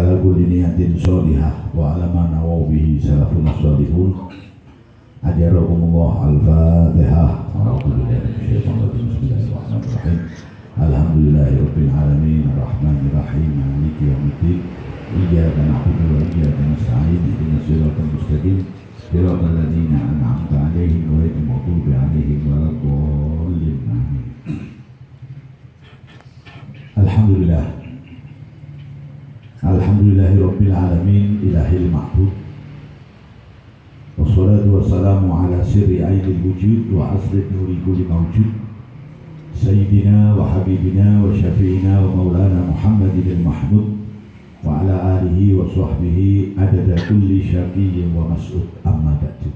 ala kulli niyatin sholihah wa ala ma nawaw bihi salafun sholihun. Ajarakumullah al-Fatihah. Bismillahirrahmanirrahim. Alhamdulillahirabbil alamin arrahmanir rahim maliki yaumiddin. Iyyaka na'budu wa iyyaka nasta'in ihdinas siratal mustaqim siratal ladzina an'amta 'alaihim ghairil maghdubi 'alaihim waladdallin. Amin. Alhamdulillah. Alhamdulillahirabbil alamin ilahil ma'bud. Wassalatu wassalamu ala sirri ainil wujud wa asli nuri kulli mawjud. Sayyidina wa habibina wa syafi'ina wa maulana Muhammadin al-Mahmud wa ala alihi wa sahbihi adada kulli syaqiyyin wa mas'ud amma ba'du.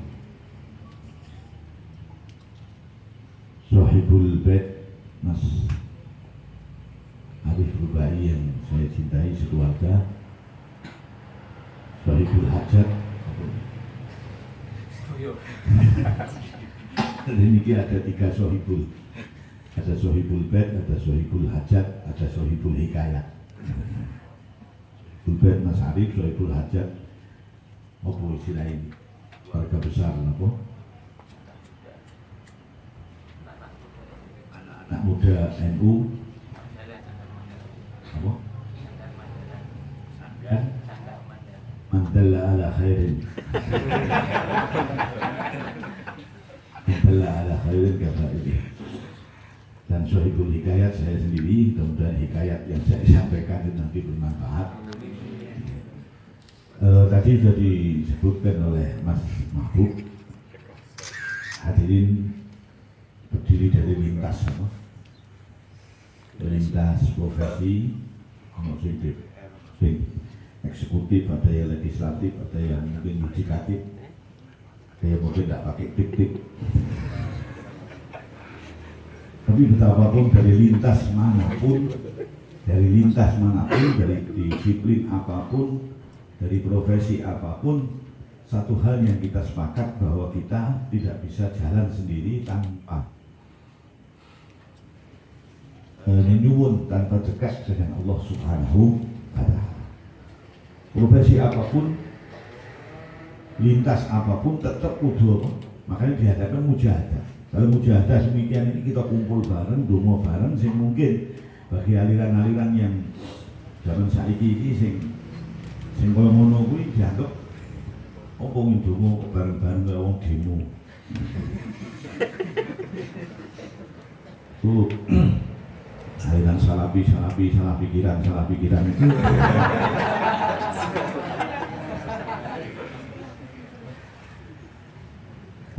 Sahibul bait Mas Arif Rubai yang saya cintai sekeluarga, Sahibul Hajat. Dan ini ada 3 Sahibul. Ada Sahibul bait, ada Sahibul Hajat, ada Sahibul Hikayat. Sahibul bait Mas Arif, Sahibul Hajat. Apa istilah ini? Keluarga besar apa? Anak muda NU. Apa? Mandalla ala khairin. Mandalla ala khairin kata ini. Dan Sahibul Hikayat saya sendiri, mudah-mudahan hikayat yang saya sampaikan itu nanti bermanfaat. Tadi sudah disebutkan oleh Mas Mahbub, hadirin berdiri dari lintas apa? Lintas profesi, eksekutif, ada yang legislatif, ada yang mungkin yudikatif, ada yang mungkin tidak pakai tik-tik. Tapi betapapun dari lintas manapun, dari disiplin apapun, dari profesi apapun, satu hal yang kita sepakat bahwa kita tidak bisa jalan sendiri tanpa nyuwun, tanpa dekat dengan Allah Subhanahu wa Ta'ala. Profesi apapun, lintas apapun tetap kudu apa? Makanya dihadapan mujahadah. Kalau mujahadah demikian ini kita kumpul bareng, donga bareng, sing mungkin bagi aliran-aliran yang zaman saiki iki sing kaya ngono kuwi dianggap opo ndonga bareng-bareng kaya wong demo. Aliran salah pikiran itu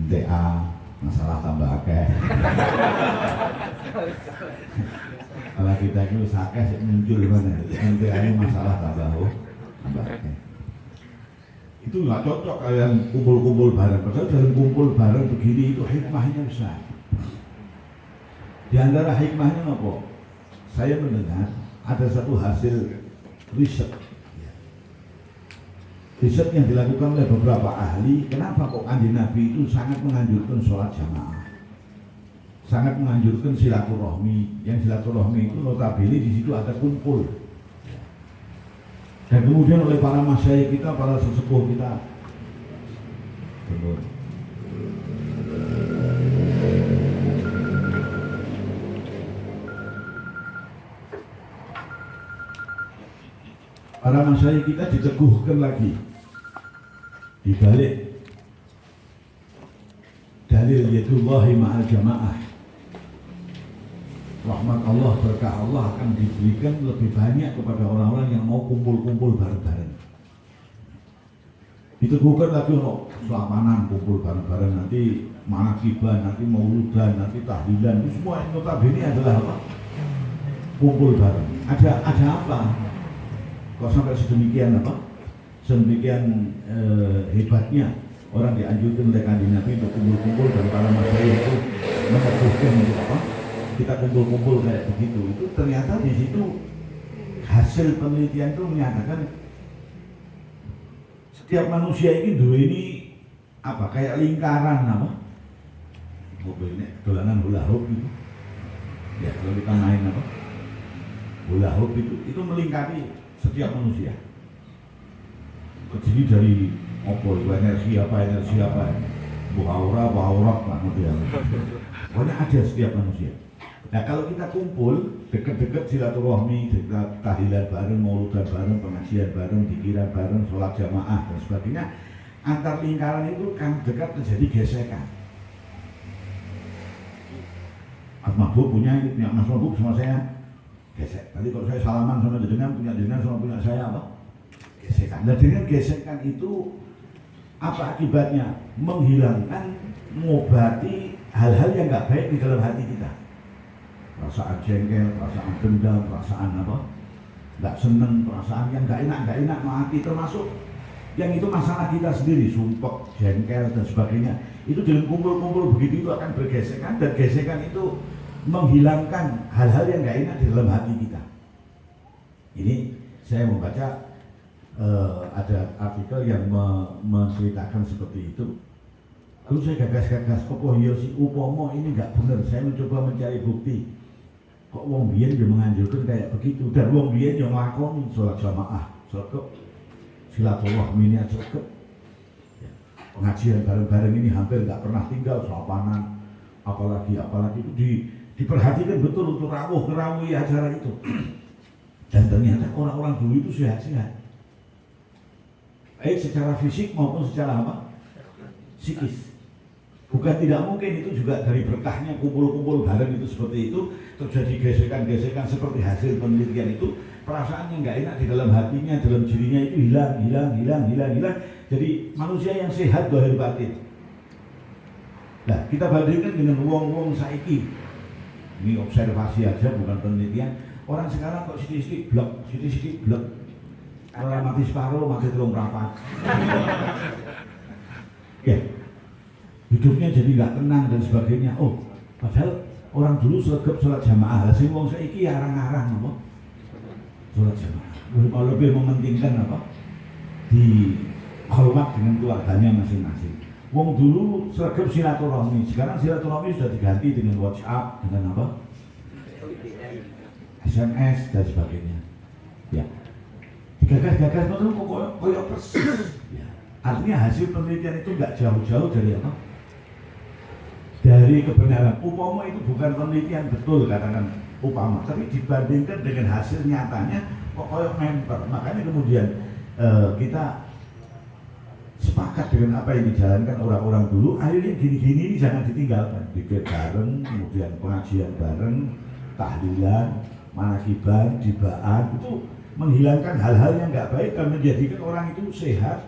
DA masalah tambah akeh. Kalau kita itu sakeh muncul mana? DA ini masalah tambah akeh. Itu nggak cocok kalian kumpul-kumpul bareng. Padahal dalam kumpul bareng begini itu hikmahnya besar. Di antara hikmahnya apa? Saya mendengar ada satu hasil riset yang dilakukan oleh beberapa ahli. Kenapa kok Kanjeng Nabi itu sangat menganjurkan sholat jamaah, sangat menganjurkan silaturahmi. Yang silaturahmi itu notabene di situ ada kumpul. Dan kemudian oleh para masyayikh kita, para sesepuh kita, para masyayikh kita diteguhkan lagi di balik dalil yadullahi ma'al jamaah. Rahmat Allah, berkah Allah akan diberikan lebih banyak kepada orang-orang yang mau kumpul-kumpul bareng-bareng. Diteguhkan lagi selamanan kumpul bareng-bareng, nanti manakiban, nanti mauludan, nanti tahlilan, itu semua notabene adalah apa? Kumpul bareng. Ada apa? Kok sampai sedemikian apa? Sedemikian hebatnya orang dianjurkan oleh Kanjeng Nabi untuk kumpul-kumpul, dan para masyayikh itu meneguhkan untuk apa? Kita kumpul-kumpul kayak begitu. Itu ternyata di situ hasil penelitian itu menyatakan setiap manusia ini apa? Kayak lingkaran apa? Mobilnya dolanan hula hoop itu. Ya kalau kita main apa? Hula hoop itu melingkari setiap manusia. terdiri dari energi apa, aura, lah ya. Pokoknya ada setiap manusia. Nah kalau kita kumpul, deket-deket silaturahmi, tahlilan bareng, mauludan bareng, pengajian bareng, pikiran bareng, sholat jamaah dan sebagainya, antar lingkaran itu kan dekat terjadi gesekan. Mas Mahbub punya Mas Mahbub sama saya gesek. Tadi kalau saya salaman sama jenengan sama punya saya apa? Gesekan. Dan dengan gesekan itu apa akibatnya? Menghilangkan, mengobati hal-hal yang nggak baik di dalam hati kita. Perasaan jengkel, perasaan dendam, perasaan apa? Nggak seneng, perasaan yang nggak enak hati, termasuk yang itu masalah kita sendiri, sumpek, jengkel dan sebagainya. Itu dengan kumpul-kumpul begitu itu akan bergesekan, dan gesekan itu menghilangkan hal-hal yang nggak enak di dalam hati kita. Ini saya membaca ada artikel yang menceritakan seperti itu. Lalu saya gagas, kok si upomo ini nggak benar. Saya mencoba mencari bukti. Kok wong biyen dia menganjurkan kayak begitu, dan wong biyen yang nglakoni sholat jamaah, sregep, silaturahmi ini sregep. Pengajian bareng-bareng ini hampir nggak pernah tinggal, salapanan, apalagi itu diperhatikan betul untuk ngerawuhi acara itu. Dan ternyata orang-orang dulu itu sehat-sehat, baik secara fisik maupun secara apa? Psikis. Bukan tidak mungkin itu juga dari berkahnya kumpul-kumpul bareng itu seperti itu terjadi gesekan-gesekan seperti hasil penelitian itu, perasaannya nggak enak di dalam hatinya, dalam dirinya itu hilang. Jadi manusia yang sehat zahir batin. Nah kita bandingkan dengan wong-wong saiki. Ini observasi aja bukan penelitian. Orang sekarang kok sidik-sidik blok. Kalau mati separuh, mati telung rapat. Ya. Hidupnya jadi nggak tenang dan sebagainya. Oh, padahal orang dulu sregep sholat jamaah. Sing wong saiki arang-arang apa? Sholat jamaah. Lebih mementingkan apa? Dihormat dengan keluarganya masing-masing. Wong dulu sregep silaturahmi. Sekarang silaturahmi sudah diganti dengan WhatsApp, dengan apa? SMS dan sebagainya. Ya. Digagas-gagas itu kok koyo persis. Ya. Artinya hasil penelitian itu nggak jauh-jauh dari apa? Dari kebenaran. Upama itu bukan penelitian betul katakan upama, tapi dibandingkan dengan hasil nyatanya kok koyok member. Makanya kemudian kita sepakat dengan apa yang dijalankan orang-orang dulu. Akhirnya gini-gini ini jangan ditinggalkan. Pikir bareng, kemudian pengajian bareng, tahlilan, manakiban, dibaan, itu menghilangkan hal-hal yang nggak baik dan menjadikan orang itu sehat,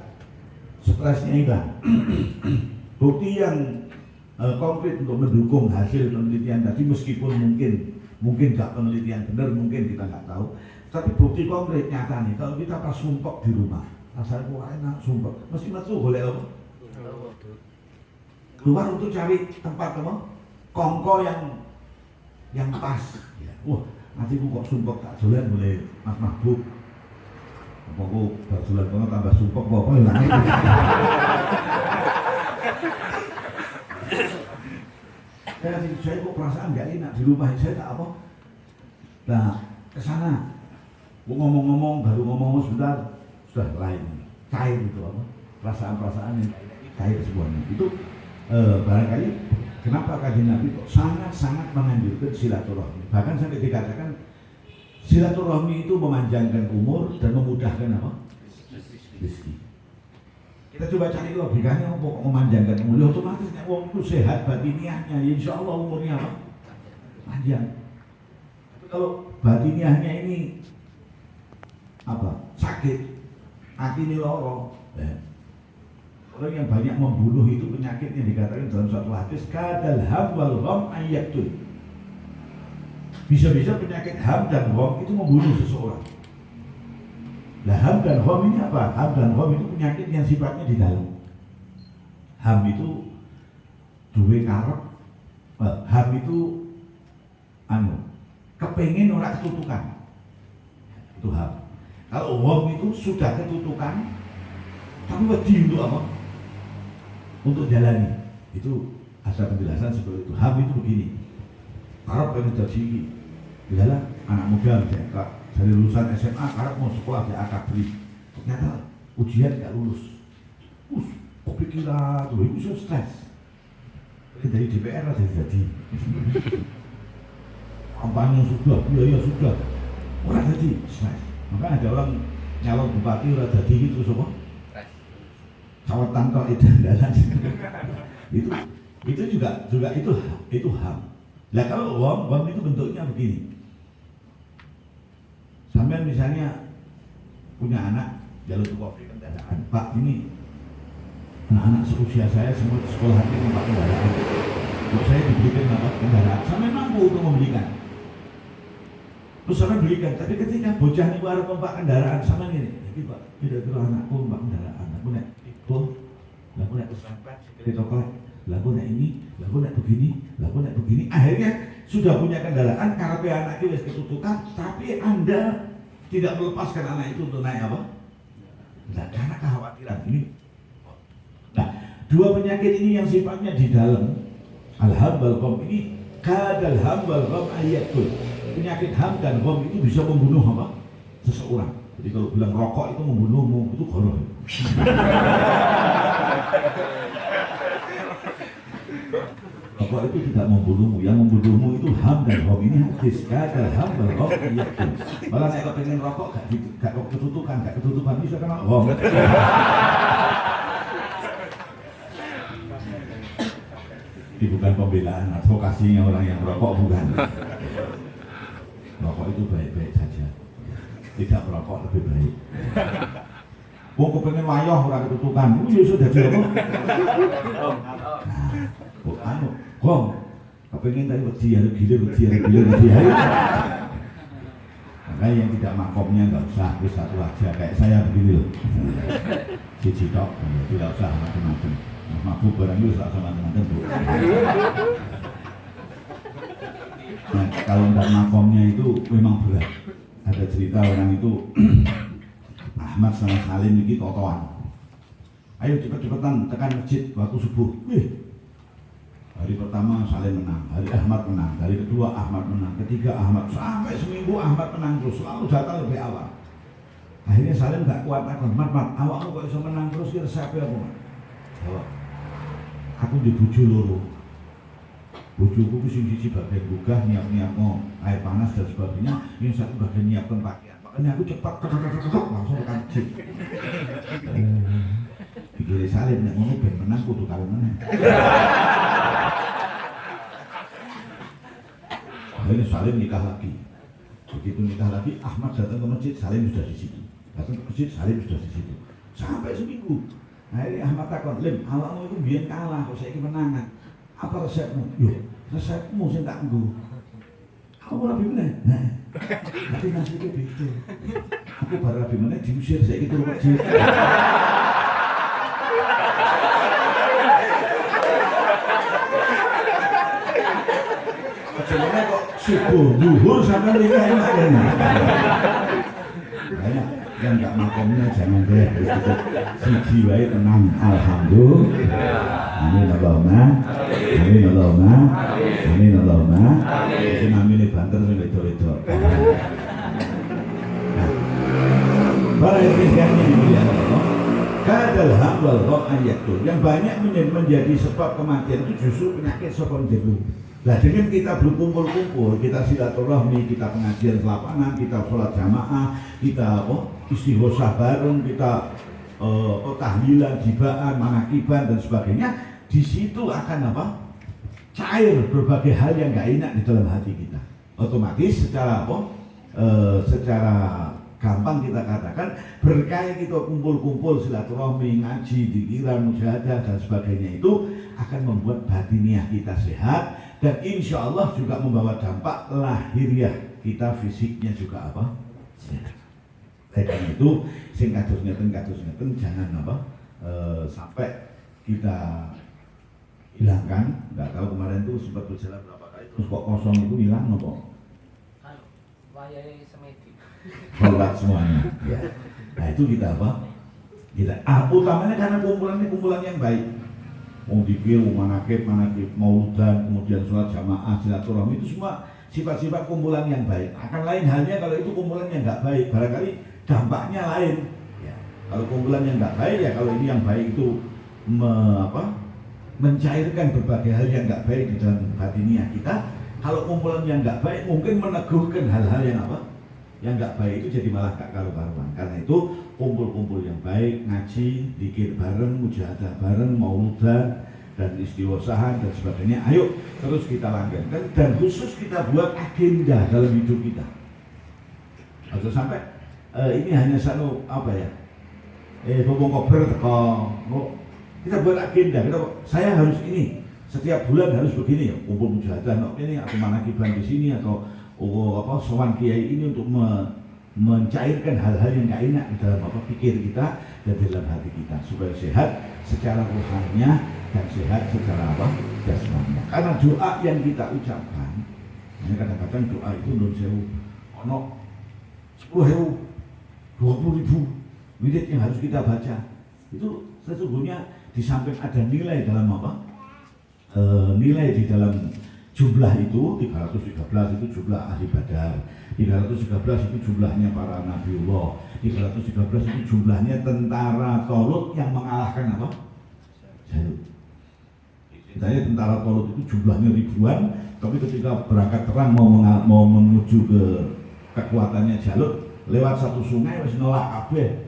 stresnya hilang. Bukti yang konkret untuk mendukung hasil penelitian tadi, meskipun mungkin nggak penelitian benar, mungkin kita nggak tahu, tapi bukti konkret nyata nih. Kalau kita pas sumpek di rumah, rasanya kok enak sumpek, mesti metu boleh apa? Keluar untuk cari tempat apa? Kongko yang pas. Ya. Wah, nanti kok sumpek tak dolan boleh Mas Mahbub. Apa kok berdolan kono tambah sumpek apa ya? Saya kok perasaan nggak enak di rumah, saya tak apa. Nah kesana, gua ngomong baru ngomong sebentar sudah lain, cair itu apa? Perasaan yang cair semuanya. Itu barangkali kenapa kajian Nabi kok sangat menganjurkan silaturahmi. Bahkan sampai dikatakan silaturahmi itu memanjangkan umur dan memudahkan apa? Rezeki. Kita coba cari logikanya apa kok memanjangkan umur. Ya, otomatis wong itu sehat batiniahnya, ya insya Allah umurnya apa? Panjang. Tapi kalau batiniahnya ini apa? Sakit, hati ini loro. Orang yang banyak membunuh itu penyakit yang dikatakan dalam suatu hadis kadal ham wal gham ayyatul. Bisa-bisa penyakit ham dan gham itu membunuh seseorang. Nah, ham dan gham ini apa? Ham dan gham itu penyakit yang sifatnya di dalam. Ham itu duwe karep, ham itu kepengen orang ketutukan. Itu ham. Kalau gham itu sudah ketutukan, tapi wedi untuk apa? Untuk jalani. Itu ada penjelasan seperti itu. Ham itu begini. Karep pengen jadi misalnya anak muda misalnya dari lulusan SMA karep mau sekolah di akabri, ternyata ujian nggak lulus. Kepikiran, tuh itu stres. Dari DPR aja jadi. Kampanye sudah, biaya sudah, orang jadi stres. Maka ada orang nyalon bupati orang jadi gitu semua. Cawatan kok itu andalan. itu juga itu ham. Nah kalau uang itu bentuknya begini. Sampai misalnya punya anak jalur kopi kendaraan, Pak ini anak-anak seusia saya semua sekolah ini tempat kendaraan. Kalau saya diberikan tempat kendaraan, sampai mampu untuk membelikan. Terus sampai belikan, tapi ketika bocah ini baru tempat kendaraan sama ini, jadi Pak, kira-kira anakku tempat kendaraan, aku naik itu, aku naik pesempet, sekali toko, aku naik ini, aku naik begini, akhirnya sudah punya kendaraan, karena anak itu ketutukan, tapi Anda tidak melepaskan anak itu untuk naik apa? Nah, karena kekhawatiran ini. Nah, dua penyakit ini yang sifatnya di dalam al-ham wal gham ini kadal ham wal gham ayatul. Penyakit ham dan gham itu bisa membunuh apa? Seseorang. Jadi kalau bilang rokok itu membunuhmu, itu goroh. Rokok itu tidak membunuhmu, yang membunuhmu itu ham dan gham. Ini hadis kadal ham wal gham ayatul. Malah nek pengen rokok gak ketutupan bisa kena gham. Ini bukan pembelaan advokasinya orang yang merokok, bukan. Rokok itu baik-baik saja, tidak merokok lebih baik. Wong kepengen wayah orang ketutukan, itu ya sudah dirokok. Nah, Gong, kepengen tadi wedi gilir. Makanya yang tidak makomnya nggak usah, wis satu aja kayak saya begini loh. Siji tok, tidak usah macam-macam. Mabuk barang itu sama teman-teman Bu. Nah, kalau tidak makomnya itu memang berat. Ada cerita orang itu Ahmad sama Salim ini totoan. Ayo cepet-cepetan tekan masjid waktu subuh. Hari pertama Salim menang, hari Ahmad menang, hari kedua Ahmad menang, ketiga Ahmad, sampai seminggu Ahmad menang terus, selalu datang lebih awal. Akhirnya Salim gak kuat, Mat, awakmu kok bisa menang terus, kira siapa aku Mat? Jawab, aku di bojo loro. Bojoku sing siji bagian gugah nyiap mau air panas dan sebagainya, yang satu bagian nyiapkan pakaian. Makanya aku cepat langsung tekan masjid. Pikir Salim nek ngono ben menang kudu kawin meneh. Akhirnya Salim nikah lagi. Begitu nikah lagi, Ahmad datang ke masjid, Salim sudah di situ. Datang ke masjid, Salim sudah di situ. Sampai seminggu. Akhirnya Ahmad takut, Lim, awakmu itu biyen kalah, kok saiki menangan. Apa resepmu? Yo, resepmu sing tak nggo. Aku rabi meneh. Nah, tapi nasibnya beda. Aku baru rabi meneh diusir saiki turu masjid. Sebenarnya kok subuh, zuhur sampai nikah enak kan? Banyak yang nggak makomnya jangan deh, siji wae tenang, alhamdulillah. Amin Allahumma, amin Allahumma, amin Allahumma. Sing amine banter sing wedok-wedok. Para hadirin yang Allah, kadal ham wal gham ayatul. Yang banyak menjadi sebab kematian itu justru penyakit sopon jeru. Nah dengan kita berkumpul-kumpul, kita silaturahmi, kita pengajian selapangan, kita sholat jamaah, kita istighosah bareng, kita tahlilan, jibaan, manakiban dan sebagainya, di situ akan apa? Cair berbagai hal yang gak enak di dalam hati kita. Otomatis secara secara gampang kita katakan berkah kita kumpul-kumpul silaturahmi, ngaji, dzikiran, mujahadah dan sebagainya itu akan membuat batiniah kita sehat dan insya Allah juga membawa dampak lahiriah kita, fisiknya juga apa? Sehat. Karena itu sing kados ngeten jangan apa sampai kita hilangkan. Nggak tahu kemarin tuh sempat berjalan berapa kali terus kok kosong itu hilang apa? Wayai semedi. Sholat semuanya. Ya. Nah itu kita apa? Kita utamanya karena kumpulan ini kumpulan yang baik. Mau dikir, mau manakib, mauludan, kemudian sholat jamaah, silaturahmi itu semua sifat-sifat kumpulan yang baik. Akan lain halnya kalau itu kumpulan yang nggak baik, barangkali dampaknya lain. Ya. Kalau kumpulan yang nggak baik ya, kalau ini yang baik itu mencairkan berbagai hal yang nggak baik di dalam batiniah kita. Kalau kumpulan yang nggak baik mungkin meneguhkan hal-hal yang yang nggak baik itu jadi malah gak karu-karuan. Karena itu kumpul-kumpul yang baik, ngaji, zikir bareng, mujahadah bareng, mauludan dan istighosah dan sebagainya. Ayo terus kita langgengkan dan khusus kita buat agenda dalam hidup kita. Atau sampai ini hanya satu bobong kober kita buat agenda. Saya harus ini setiap bulan harus begini ya, kumpul mujahadah ini atau manakiban di sini atau sowan kiai ini untuk mencairkan hal-hal yang nggak enak di dalam pikir kita dan di dalam hati kita supaya sehat secara rohaninya dan sehat secara jasmaninya. Karena doa yang kita ucapkan, kadang-kadang doa itu nun sewu, ono 10.000, 20.000 wirid yang harus kita baca. Itu sesungguhnya di samping ada nilai dalam nilai di dalam jumlah itu 313 itu jumlah ahli Badar, 313 itu jumlahnya para nabiullah, 313 itu jumlahnya tentara Talut yang mengalahkan Jalut. Ceritanya tentara Talut itu jumlahnya ribuan, tapi ketika berangkat perang mau menuju ke kekuatannya Jalut lewat satu sungai wis nolak kabeh.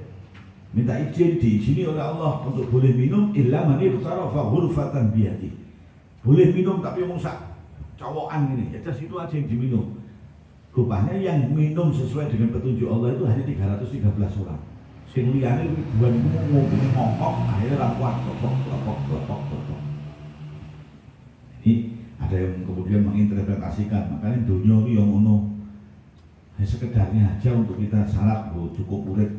Minta izin di sini oleh Allah untuk boleh minum illa man iftarafa ghurfatan biyadi. Boleh minum tapi musak cowokan ini, ya situ aja yang diminum. Rupanya yang minum sesuai dengan petunjuk Allah itu hanya 313 orang. Sing liyane ribuan ngomong akhirnya ra kuat kelompok. Ini ada yang kemudian menginterpretasikan, makanya dunia ini yang ngono. Sekedarnya aja untuk kita syarat cukup urip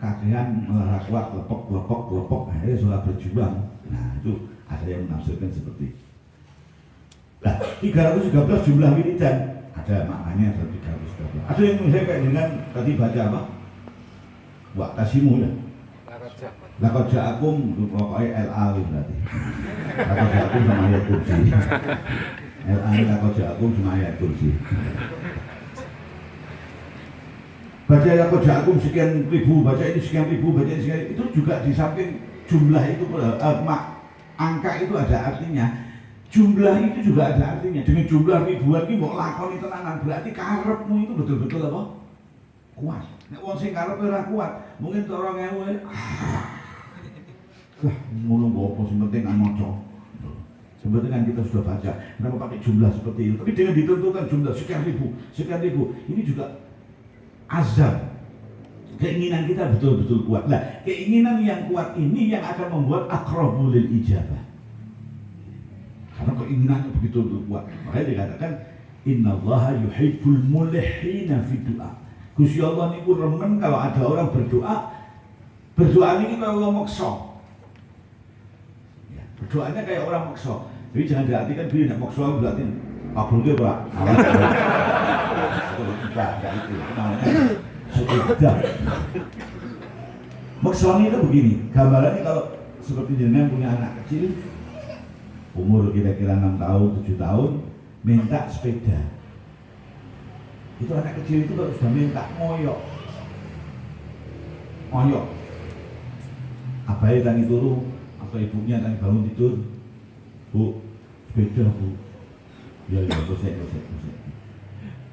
kakean malah kuat lepok akhirnya sholat berjuang. Nah itu ada yang menafsirkan seperti itu. Nah 313 jumlah wiridan ada maknanya, ada 313. Ada yang misalnya kayak dengan tadi baca Wak Tasimu ya, Laqad ja'akum pokoknya LA berarti Laqad ja'akum sama ayat kursi LA ini Laqad ja'akum sama ayat kursi. Baca Laqad ja'akum sekian ribu, baca ini sekian ribu, baca ini sekian, itu juga di samping jumlah itu angka itu ada artinya, jumlah itu juga ada artinya. Dengan jumlah ribuan ini mau lakoni tenanan, berarti karepmu itu betul-betul kuat. Nek wong sing karep ora kuat, mungkin 2.000 lah ngono apa sing penting kan maca. Sebenarnya kan kita sudah baca, kenapa pakai jumlah seperti itu? Tapi dengan ditentukan jumlah sekian ribu, ini juga azab. Keinginan kita betul-betul kuat. Nah, keinginan yang kuat ini yang akan membuat aqrabul ijabah. Karena keinginannya begitu kuat. Makanya dikatakan innallaha yuhibbul mulihina fi du'a. Gusti Allah niku remen kalau ada orang berdoa ini kalau maksa. Ya, berdoanya kayak orang maksa. Jadi jangan diartikan begini, nek maksa berarti kabulke, Pak. Enggak itu. Namanya sudah. Maksudnya itu begini, gambarannya kalau seperti jenengan punya anak kecil umur kira-kira 6 tahun, 7 tahun minta sepeda. Itu anak kecil itu kalau sudah minta ngoyok. Abai tani turu atau ibunya tani bangun tidur, Bu, sepeda Bu. Ya kosek.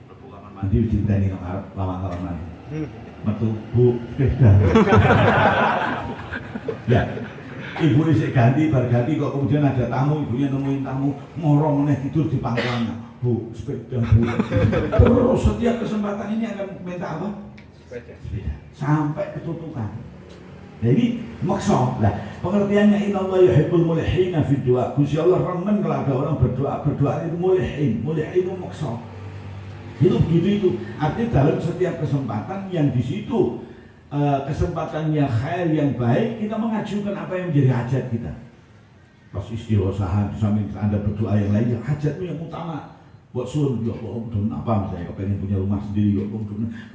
Kamar mandi dicintani nang arep lawan-lawanan. Metu Bu, sepeda. Ya, ibu ini ganti kok kemudian ada tamu, ibunya nemuin tamu, ngorong meneh tidur di pangkuannya. Bu, sepeda Bu. Terus setiap kesempatan ini akan minta apa? Sepeda. Sampai ketutupan. Jadi maksa. Nah, pengertiannya innallaha yuhibbul mulihina fid du'a. Gusti Allah remen kalau ada orang berdoa itu mulihin itu maksa. Itu begitu itu. Artinya dalam setiap kesempatan yang di situ kesempatannya khair yang baik, kita mengajukan apa yang menjadi hajat kita. Pas istighosahan di samping Anda berdoa yang lain, hajatmu yang utama. Buat suruh ya Allah, apa misalnya kepengen punya rumah sendiri, ya Allah,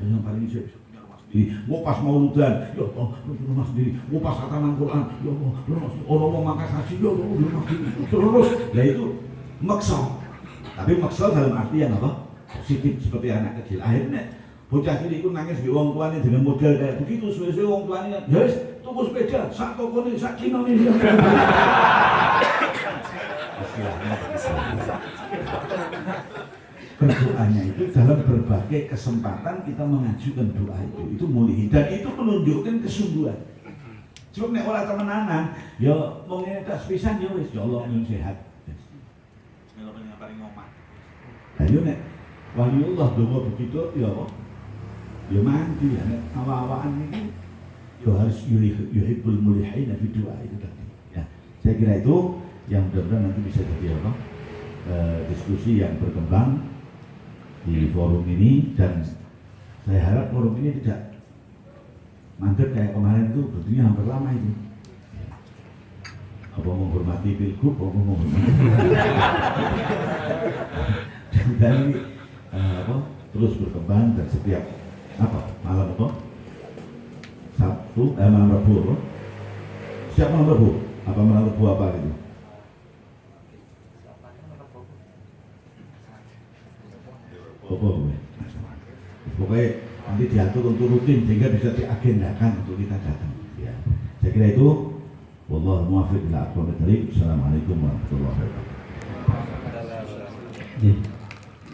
yang paling saya bisa punya rumah sendiri. Mau pas mauludan, ya Allah, rumah sendiri. Mau pas khataman Quran, ya Allah, orang mau makan haji, ya Allah, rumah sendiri. Terus, ya itu maksa. Tapi maksa dalam arti yang apa? Positif seperti anak kecil. Akhirnya Bocah cilik iku nangis di wong tuane dengan model kayak begitu, suwe-suwe wong tuane ya wis tuku sepeda sak tokone sak kino ini. Berdoanya itu dalam berbagai kesempatan kita mengajukan doa itu mulih dan itu menunjukkan kesungguhan. Cuma nek ora temenanan, ya wong ngene tak sepisan ya wis ya Allah nyuwun sehat. Mila paring omah. Ayo nek waliullah donga begitu ya apa? Ya mandi ya nek awak-awakan ini ya harus yuhibbul mulihina fi doa itu tadi. Ya, saya kira itu yang mudah-mudahan nanti bisa jadi apa? Diskusi yang berkembang di forum ini dan saya harap forum ini tidak mandek kayak kemarin itu berdirinya hampir lama itu. Apa menghormati pilgub, apa menghormati dan ini terus berkembang dan setiap malam apa? Sabtu, malam Rabu apa? Siap malam Rabu? Apa malam Rabu apa itu? Pokoknya nanti diatur untuk rutin sehingga bisa diagendakan untuk kita datang. Ya. Saya kira itu. Wallahu muwaffiq ila aqwamit thoriq. Assalamualaikum warahmatullahi wabarakatuh.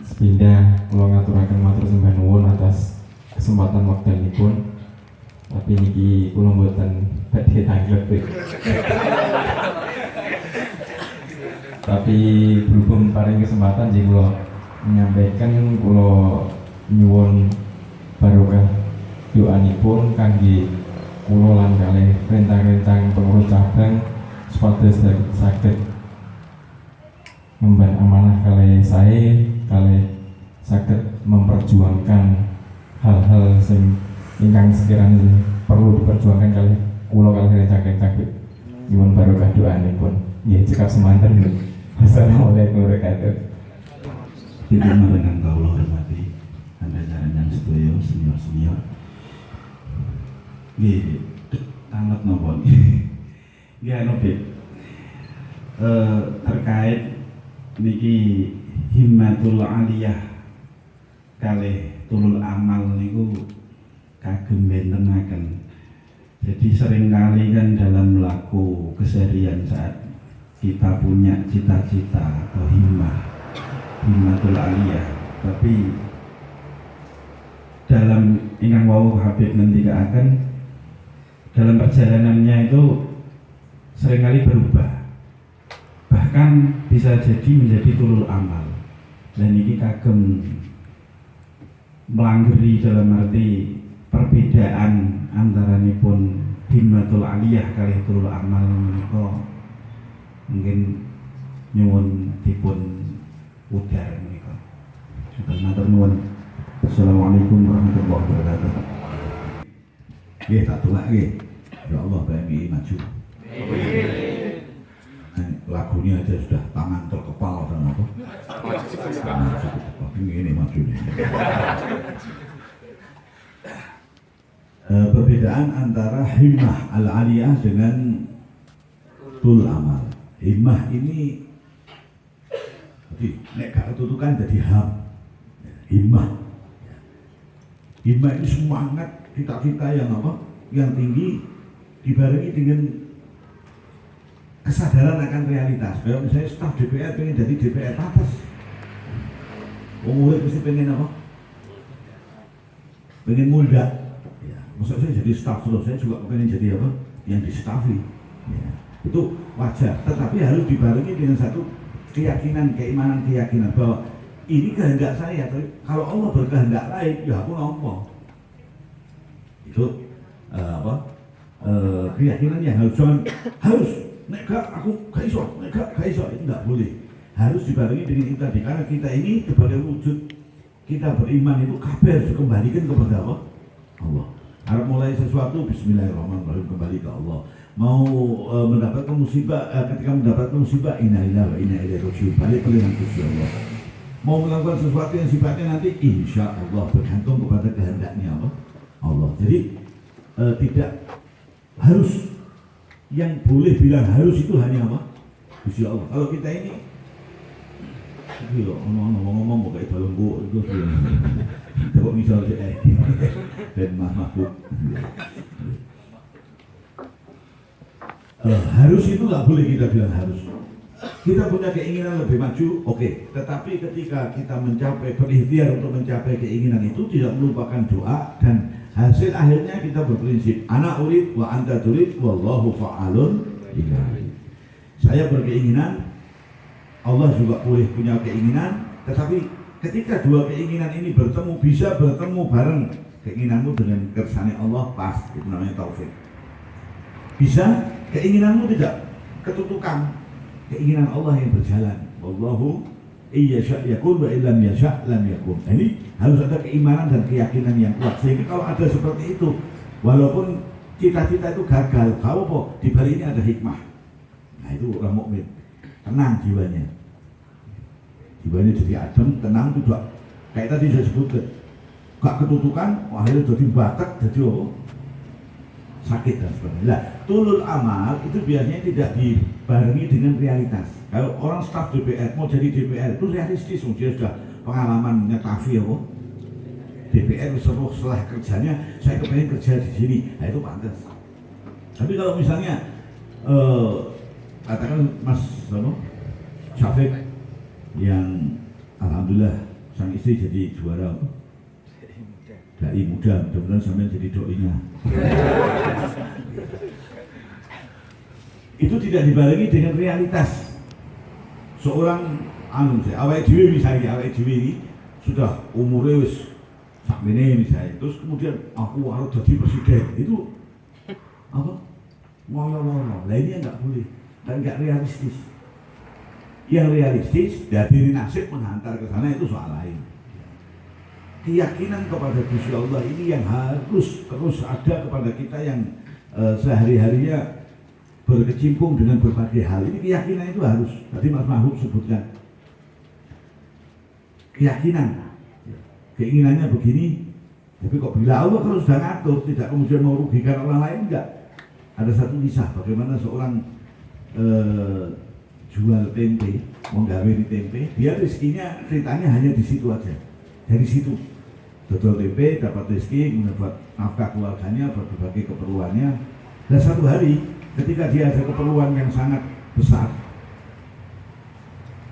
Sepindah kula ngaturaken matur sembah nuwun atas kesempatan wekdalipun. Tapi niki kula mboten badhe tanggep. Tapi berhubung paring kesempatan jadi kula menyampaikan kula nyuwun barokah doanipun kangge kula lan kalih rencang-rencang pengurus cabang supados saged memban amanah kalih sae kalih saged memperjuangkan hal-hal sing ingkang sekiranya perlu diperjuangkan kalih kula kalih rencang-rencang nyuwun barokah doanipun. Nggih cekap semanten. Assalamualaikum warahmatullahi wabarakatuh. Diterima dengan kaulah hormati anda jalan sedaya senior. Nggih, tamat napa nggih. Nggih anu terkait niki himmatul aliyah kalih tulul amal niku kagem bentenaken. Jadi seringkali kan dalam laku keseharian saat kita punya cita-cita atau himmatul aliyah, tapi dalam ingkang wau Habib ngendikaaken dalam perjalanannya itu seringkali berubah, bahkan bisa jadi menjadi tulul amal. Dan ini kagem melanggeri dalam arti perbedaan antaranipun himmatul aliyah kalih tulul amal menika mungkin nyuwun dipun udar menika. Sudah matur nuwun. Assalamualaikum warahmatullahi wabarakatuh. Nggih tak dongake. Ya Allah PMI maju. Lagunya aja sudah tangan terkepal dan apa? Ini maju nih. Perbedaan antara himmah al-aliyah dengan tul amal. Himmah ini nek gak ketutukan jadi ham. Himmah ini semangat kita yang apa? Yang tinggi dibarengi dengan kesadaran akan realitas. Kayak misalnya staf DPR pengen jadi DPR atas. Umurnya mesti pengen apa? Pengen muda. Ya, maksud saya jadi staf terus, saya juga pengen jadi apa? Yang distafi. Ya, itu wajar. Tetapi harus dibarengi dengan satu keyakinan, keyakinan bahwa ini kehendak saya. Tapi kalau Allah berkehendak lain, ya aku nampa. Itu keyakinan yang harus nek gak aku gak iso itu enggak boleh. Harus dibarengi dengan itu tadi, karena kita ini sebagai wujud kita beriman itu kabeh harus dikembalikan kepada apa? Allah. Harap mulai sesuatu bismillahirrahmanirrahim kembali ke Allah. Mau mendapatkan musibah, ketika mendapatkan musibah inna lillahi wa inna ilaihi raji'un, balik ke dengan Gusti Allah. Mau melakukan sesuatu yang sifatnya nanti insya Allah bergantung kepada kehendaknya Allah. Jadi tidak harus, yang boleh bilang harus itu hanya apa? Gusti Allah. Kalau kita ini ngomong pakai balon itu Kok misal dan mahbub. Harus itu nggak boleh kita bilang harus. Kita punya keinginan lebih maju, oke. Tetapi ketika kita mencapai berikhtiar untuk mencapai keinginan itu tidak melupakan doa dan hasil akhirnya kita berprinsip ana urid wa anta turid wallahu fa'alun lima yurid. Saya berkeinginan, Allah juga boleh punya keinginan, tetapi ketika dua keinginan ini bertemu, bisa bertemu bareng keinginanmu dengan kersane Allah, pas, itu namanya taufik. Bisa keinginanmu tidak ketutukan, keinginan Allah yang berjalan. Wallahu iya sya' yakun wa illam yasha' lam yakun. Ini harus ada keimanan dan keyakinan yang kuat. Sehingga kalau ada seperti itu, walaupun cita-cita itu gagal, kau apa? Di balik ini ada hikmah. Nah itu orang mukmin, tenang jiwanya. Jiwanya jadi adem, tenang itu juga. Kayak tadi saya sebutkan, gak ketutukan, akhirnya jadi batak, jadi apa? Sakit dan sebagainya. Nah, tulul amal itu biasanya tidak dibarengi dengan realitas. Kalau orang staf DPR mau jadi DPR itu realistis, dia sudah pengalaman nyetafi apa? DPR setelah kerjanya, saya kepengen kerja di sini, nah itu pantas. Tapi kalau misalnya katakan Mas Syafiq yang alhamdulillah sang istri jadi juara apa? Dai muda, mudah-mudahan sampai jadi doinya. Itu tidak dibarengi dengan realitas. Seorang awake dhewe misalnya, awake dhewe ini sudah umurnya wis sakmene misalnya, terus kemudian aku harus jadi presiden, itu apa? Ngono-ngono. Lah ini enggak boleh dan enggak realistis. Yang realistis dari nasib menghantar ke sana itu soal lain. Keyakinan kepada Gusti Allah ini yang harus terus ada kepada kita yang sehari-harinya berkecimpung dengan berbagai hal. Ini keyakinan itu harus. Tadi Mas Mahbub sebutkan keyakinan, keinginannya begini, tapi kok bila Allah kalau sudah ngatur, tidak kemudian mau merugikan orang lain, enggak. Ada satu kisah bagaimana seorang jual tempe, menggawe di tempe, dia rezekinya ceritanya hanya di situ aja, dari situ. Dodol tempe, dapat rezeki, mendapat nafkah keluarganya, buat berbagai keperluannya. Dan satu hari, ketika dia ada keperluan yang sangat besar,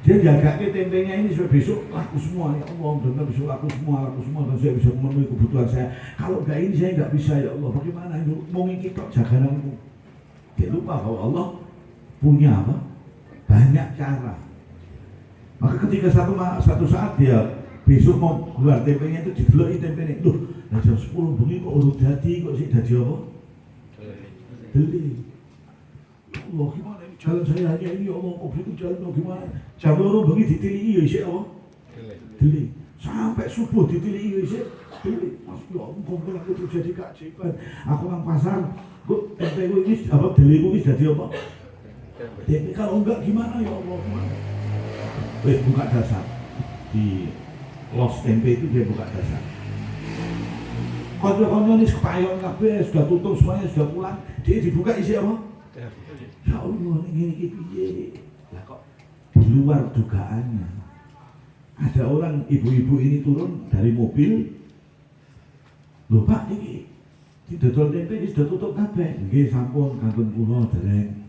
dia jaga tempenya ini supaya besok laku semua, ya Allah, benar besok laku semua, dan saya bisa memenuhi kebutuhan saya. Kalau enggak ini saya enggak bisa, ya Allah, bagaimana itu? Mau ngikip jagananku. Dia lupa bahwa Allah punya apa? Banyak cara. Maka ketika satu saat dia besok mau keluar tempenya itu dideloki tempenya. Loh, nah jam 10 bengi kok urut dadi, kok sih dadi apa? Deli. Ya Allah, gimana ini jalan saya hanya ini, ya Allah, kok begitu jalan gimana? Jam 2 bengi ditiliki ya isih apa? Deli. Sampai subuh ditiliki ya isih deli. Mas ya Allah, kok aku terjadi keajaiban. Aku nang pasar, kok tempe ini apa deli ini dadi apa? Tempe kalau enggak gimana ya Allah? Wes buka dasar di los tempe itu dia buka dasar. Konco-konco ini kepayon kabeh sudah tutup semuanya, sudah pulang, dia dibuka isi apa? Ya Allah, ini piye? Lah kok di luar dugaannya. Ada orang ibu-ibu ini turun dari mobil. Lho Pak, iki didodol tempe ini sudah tutup kabeh. Nggih sampun kangkon kula dereng.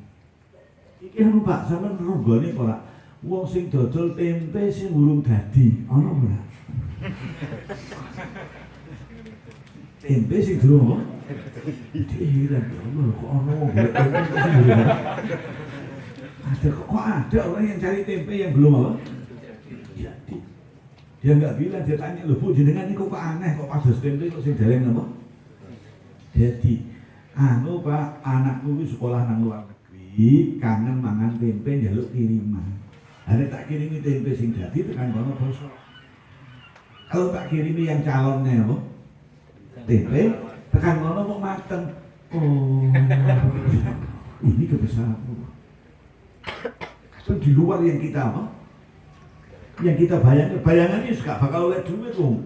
Iki anu Pak, sampean ronggone ora? Wong sing dodol tempe sing urung dadi, ana ora? Tempe sing durung apa? Heran ya Allah, kok ana wong golek tempe sing durung apa? Kok ada orang yang cari tempe yang belum apa? Jadi dia nggak bilang, dia tanya, loh Bu jenengan ini kok aneh, kok pados tempe kok sing dereng apa? Jadi anu Pak, anakku itu sekolah nang luar negeri, kangen mangan tempe njaluk kiriman. Ada tak kirimi tempe sing dadi tekan kono basa. Kalau tak kirimi yang calonnya apa? Tempe tekan kono kok mateng. Oh. Ini kebesaran. Itu di luar yang kita apa? Yang kita bayangkan, bayangannya gak bakal oleh duit tuh.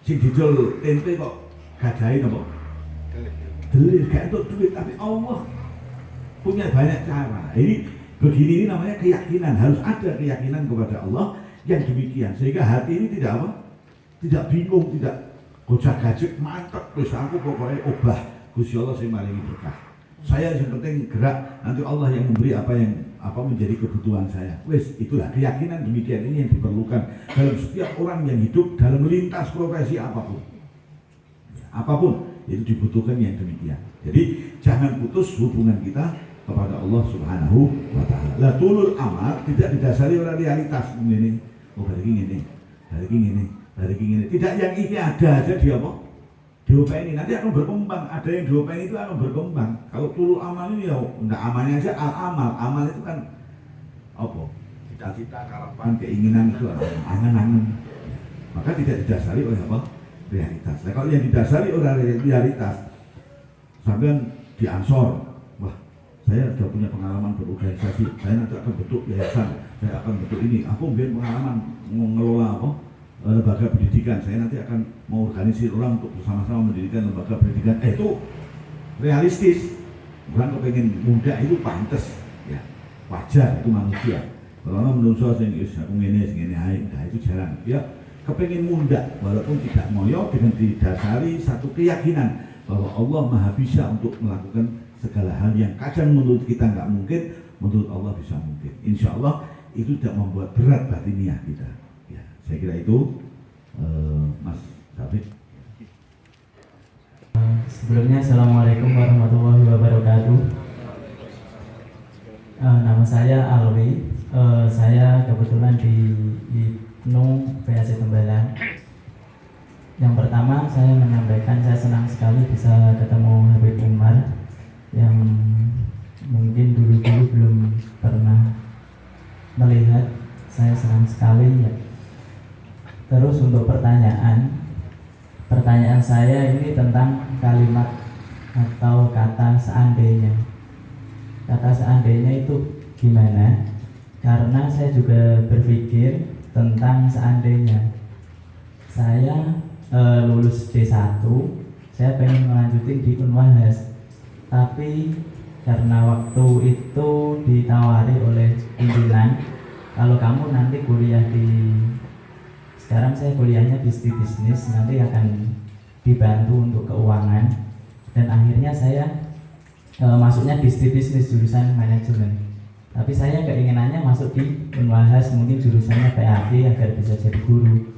Sing didol tempe kok gadahin apa? Delir gak untuk duit, tapi Allah punya banyak cara. Ini begini, ini namanya keyakinan. Harus ada keyakinan kepada Allah yang demikian, sehingga hati ini tidak apa? Tidak bingung, tidak gojak gajik mantep wis aku pokoknya obah Gusti Allah sing maringi berkah. Saya yang penting gerak, nanti Allah yang memberi apa menjadi kebutuhan saya. Wis itulah keyakinan demikian ini yang diperlukan dalam setiap orang yang hidup dalam lintas profesi apapun. Apapun itu dibutuhkan yang demikian. Jadi jangan putus hubungan kita kepada Allah Subhanahu wa taala. Lah tulul amal tidak didasari oleh realitas ini. Oh hari ini. Tidak yang ini ada aja dia apa? Diopeni nanti akan berkembang. Ada yang diopeni itu akan berkembang. Kalau tulul amal ini ya enggak amalnya aja amal. Amal itu kan apa? Cita-cita, harapan, keinginan itu angan-angan. Maka tidak didasari oleh apa? Realitas. Nah, kalau yang didasari oleh realitas, sampean di Ansor, wah saya sudah punya pengalaman berorganisasi, saya nanti akan bentuk yayasan, saya akan bentuk ini, aku punya pengalaman mengelola apa lembaga pendidikan, saya nanti akan mengorganisir orang untuk bersama-sama mendirikan lembaga pendidikan. Itu realistis, bukan kepengen muda itu pantas, ya wajar itu manusia. Kalau orang menurut saya aku ngene nah itu jalan. Ya kepengen muda walaupun tidak ngoyo dengan didasari satu keyakinan bahwa Allah Maha bisa untuk melakukan segala hal yang kadang menurut kita nggak mungkin, menurut Allah bisa mungkin. Insya Allah itu tidak membuat berat batiniah kita. Ya, saya kira itu, Mas Safik. Sebelumnya Assalamualaikum warahmatullahi wabarakatuh. Nama saya Alwi. Saya kebetulan di Ibnu PAC Tembalang. Yang pertama saya menyampaikan saya senang sekali bisa ketemu Habib Umar yang mungkin dulu-dulu belum pernah melihat. Saya senang sekali ya. Terus untuk pertanyaan saya ini tentang kalimat atau kata seandainya. Kata seandainya itu gimana? Karena saya juga berpikir tentang seandainya saya lulus D1, saya pengen melanjutin di Unwahas, tapi karena waktu itu ditawari oleh pimpinan, kalau kamu nanti kuliah sekarang saya kuliahnya bisnis, nanti akan dibantu untuk keuangan, dan akhirnya saya masuknya bisnis jurusan manajemen. Tapi saya keinginannya masuk di Unwahas, mungkin jurusannya PAG agar bisa jadi guru.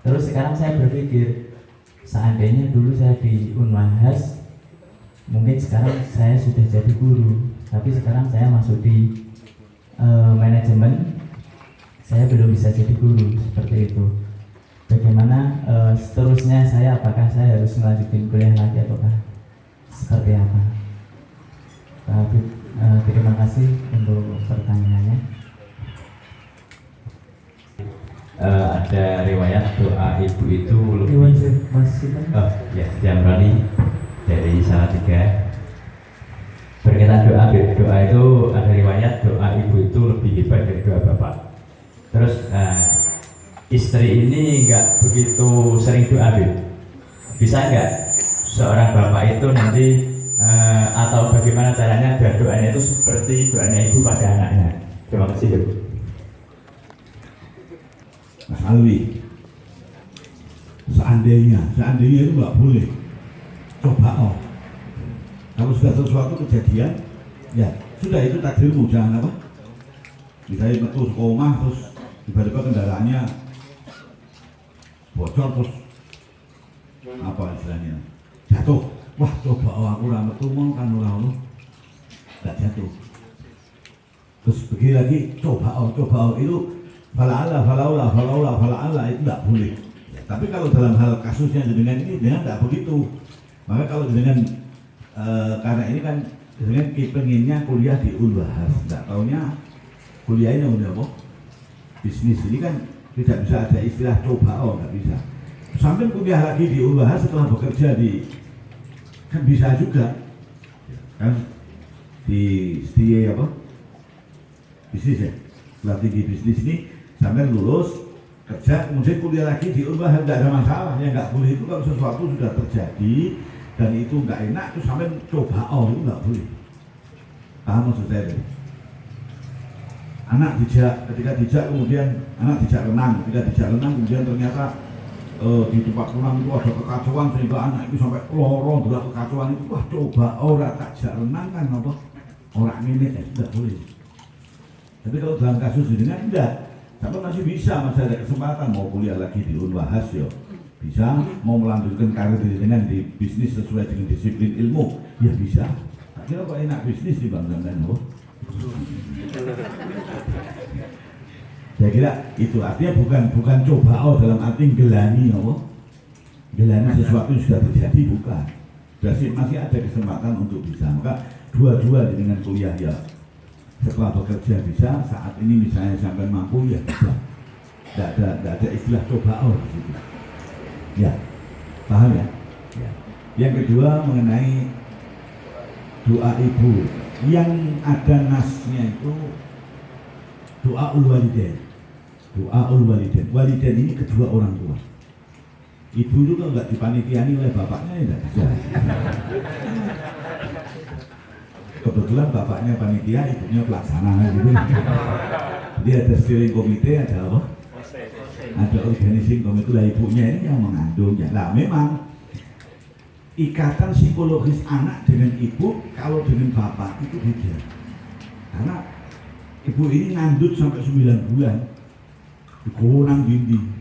Terus sekarang saya berpikir, seandainya dulu saya di Unwahas, mungkin sekarang saya sudah jadi guru. Tapi sekarang saya masuk di manajemen, saya belum bisa jadi guru, seperti itu. Bagaimana seterusnya saya, apakah saya harus melanjutkan kuliah lagi ataukah seperti apa? Pak Habib, terima kasih untuk pertanyaannya. Ada riwayat doa ibu itu lebih ya Jamrani dari Salatiga berkaitan doa itu ada riwayat doa ibu itu lebih hebat dari doa bapak. Terus istri ini nggak begitu sering doa, bisa nggak seorang bapak itu nanti atau bagaimana caranya biar doanya itu seperti doanya ibu pada anaknya? Terima kasih, Bu. Mas Alwi, seandainya itu nggak boleh. Coba kalau sudah sesuatu kejadian, ya sudah itu takdirmu, jangan apa? Misalnya metu sekolah terus tiba-tiba kendaraannya bocor terus apa istilahnya jatuh. Wah coba aku metu mau kan orang nggak jatuh. Terus begini lagi coba itu fala'ala itu tidak boleh. Ya, tapi kalau dalam hal kasusnya dengan ini tidak begitu. Maka kalau dengan karena ini kan dengan pengennya kuliah di Unwahas, tidak taunya kuliahnya udah apa? Bisnis. Ini kan tidak bisa ada istilah coba nggak bisa. Sampai kuliah lagi di Unwahas setelah bekerja kan bisa juga kan di apa? Bisnis ya. Setelah tinggi bisnis ini sampai lulus kerja kemudian kuliah lagi di Unwahas, tidak ada masalah. Ya nggak boleh itu kalau sesuatu sudah terjadi dan itu nggak enak terus sampai coba itu nggak boleh. Paham maksud saya? Anak ketika dijak kemudian anak dijak renang, ketika dijak renang kemudian ternyata di tempat pulang itu ada kekacauan sehingga anak itu sampai lorong berat kekacauan itu, wah coba orang tak renang kan apa orang ini tidak boleh. Tapi kalau dalam kasus ini kan tidak, sampai masih bisa, masih ada kesempatan mau kuliah lagi di Unwahas ya bisa, mau melanjutkan karir dengan di bisnis sesuai dengan disiplin ilmu ya bisa. Tak kira kok enak bisnis di bangsa dan saya kira itu artinya bukan coba dalam arti gelani gelani sesuatu yang sudah terjadi, bukan. Berarti masih ada kesempatan untuk bisa. Maka dua-dua dengan kuliah ya setelah bekerja bisa, saat ini misalnya sampai mampu ya bisa. Tidak ada istilah coba di situ. Ya, paham ya? Ya. Yang kedua mengenai doa ibu yang ada nasnya itu doa walidain. Doa walidain. Walidain ini kedua orang tua. Ibu itu kalau nggak dipanitiani oleh bapaknya ya tidak bisa. Kebetulan bapaknya panitia, ibunya pelaksana gitu. Jadi ada steering komite, ada apa? Ada organizing komite, lah ibunya ini yang mengandung ya. Nah memang ikatan psikologis anak dengan ibu kalau dengan bapak itu beda. Karena ibu ini ngandut sampai 9 bulan, digonang dinding.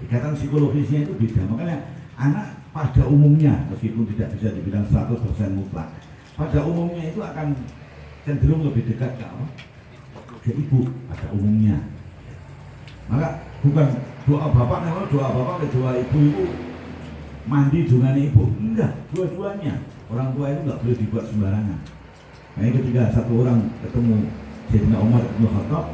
Ikatan psikologisnya itu beda. Makanya anak pada umumnya meskipun tidak bisa dibilang 100% mutlak, pada umumnya itu akan cenderung lebih dekat ke ibu pada umumnya. Maka bukan doa bapak, kalau doa bapak dan doa ibu itu mandi dengan ibu, enggak, dua-duanya. Orang tua itu enggak boleh dibuat sembarangan. Nah ketika satu orang ketemu Sayyidina Umar bin Khattab,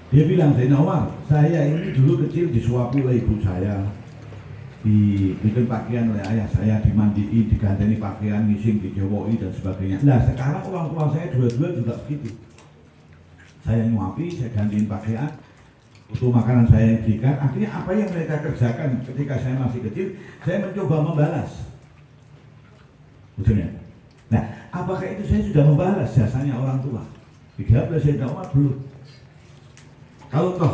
dia bilang, Sayyidina Umar, saya ini dulu kecil disuapi oleh ibu saya, dibikin pakaian oleh ayah saya, dimandiin, diganteni pakaian, ngising, dijowoi dan sebagainya. Nah sekarang orang tua saya dua-dua juga begitu. Saya nyuapi, saya gantiin pakaian, untuk makanan saya yang berikan. Akhirnya apa yang mereka kerjakan ketika saya masih kecil, saya mencoba membalas. Betul ya? Nah, apakah itu saya sudah membalas jasanya orang tua? Dijawab oleh Sayyidina Umar, belum. Kalau toh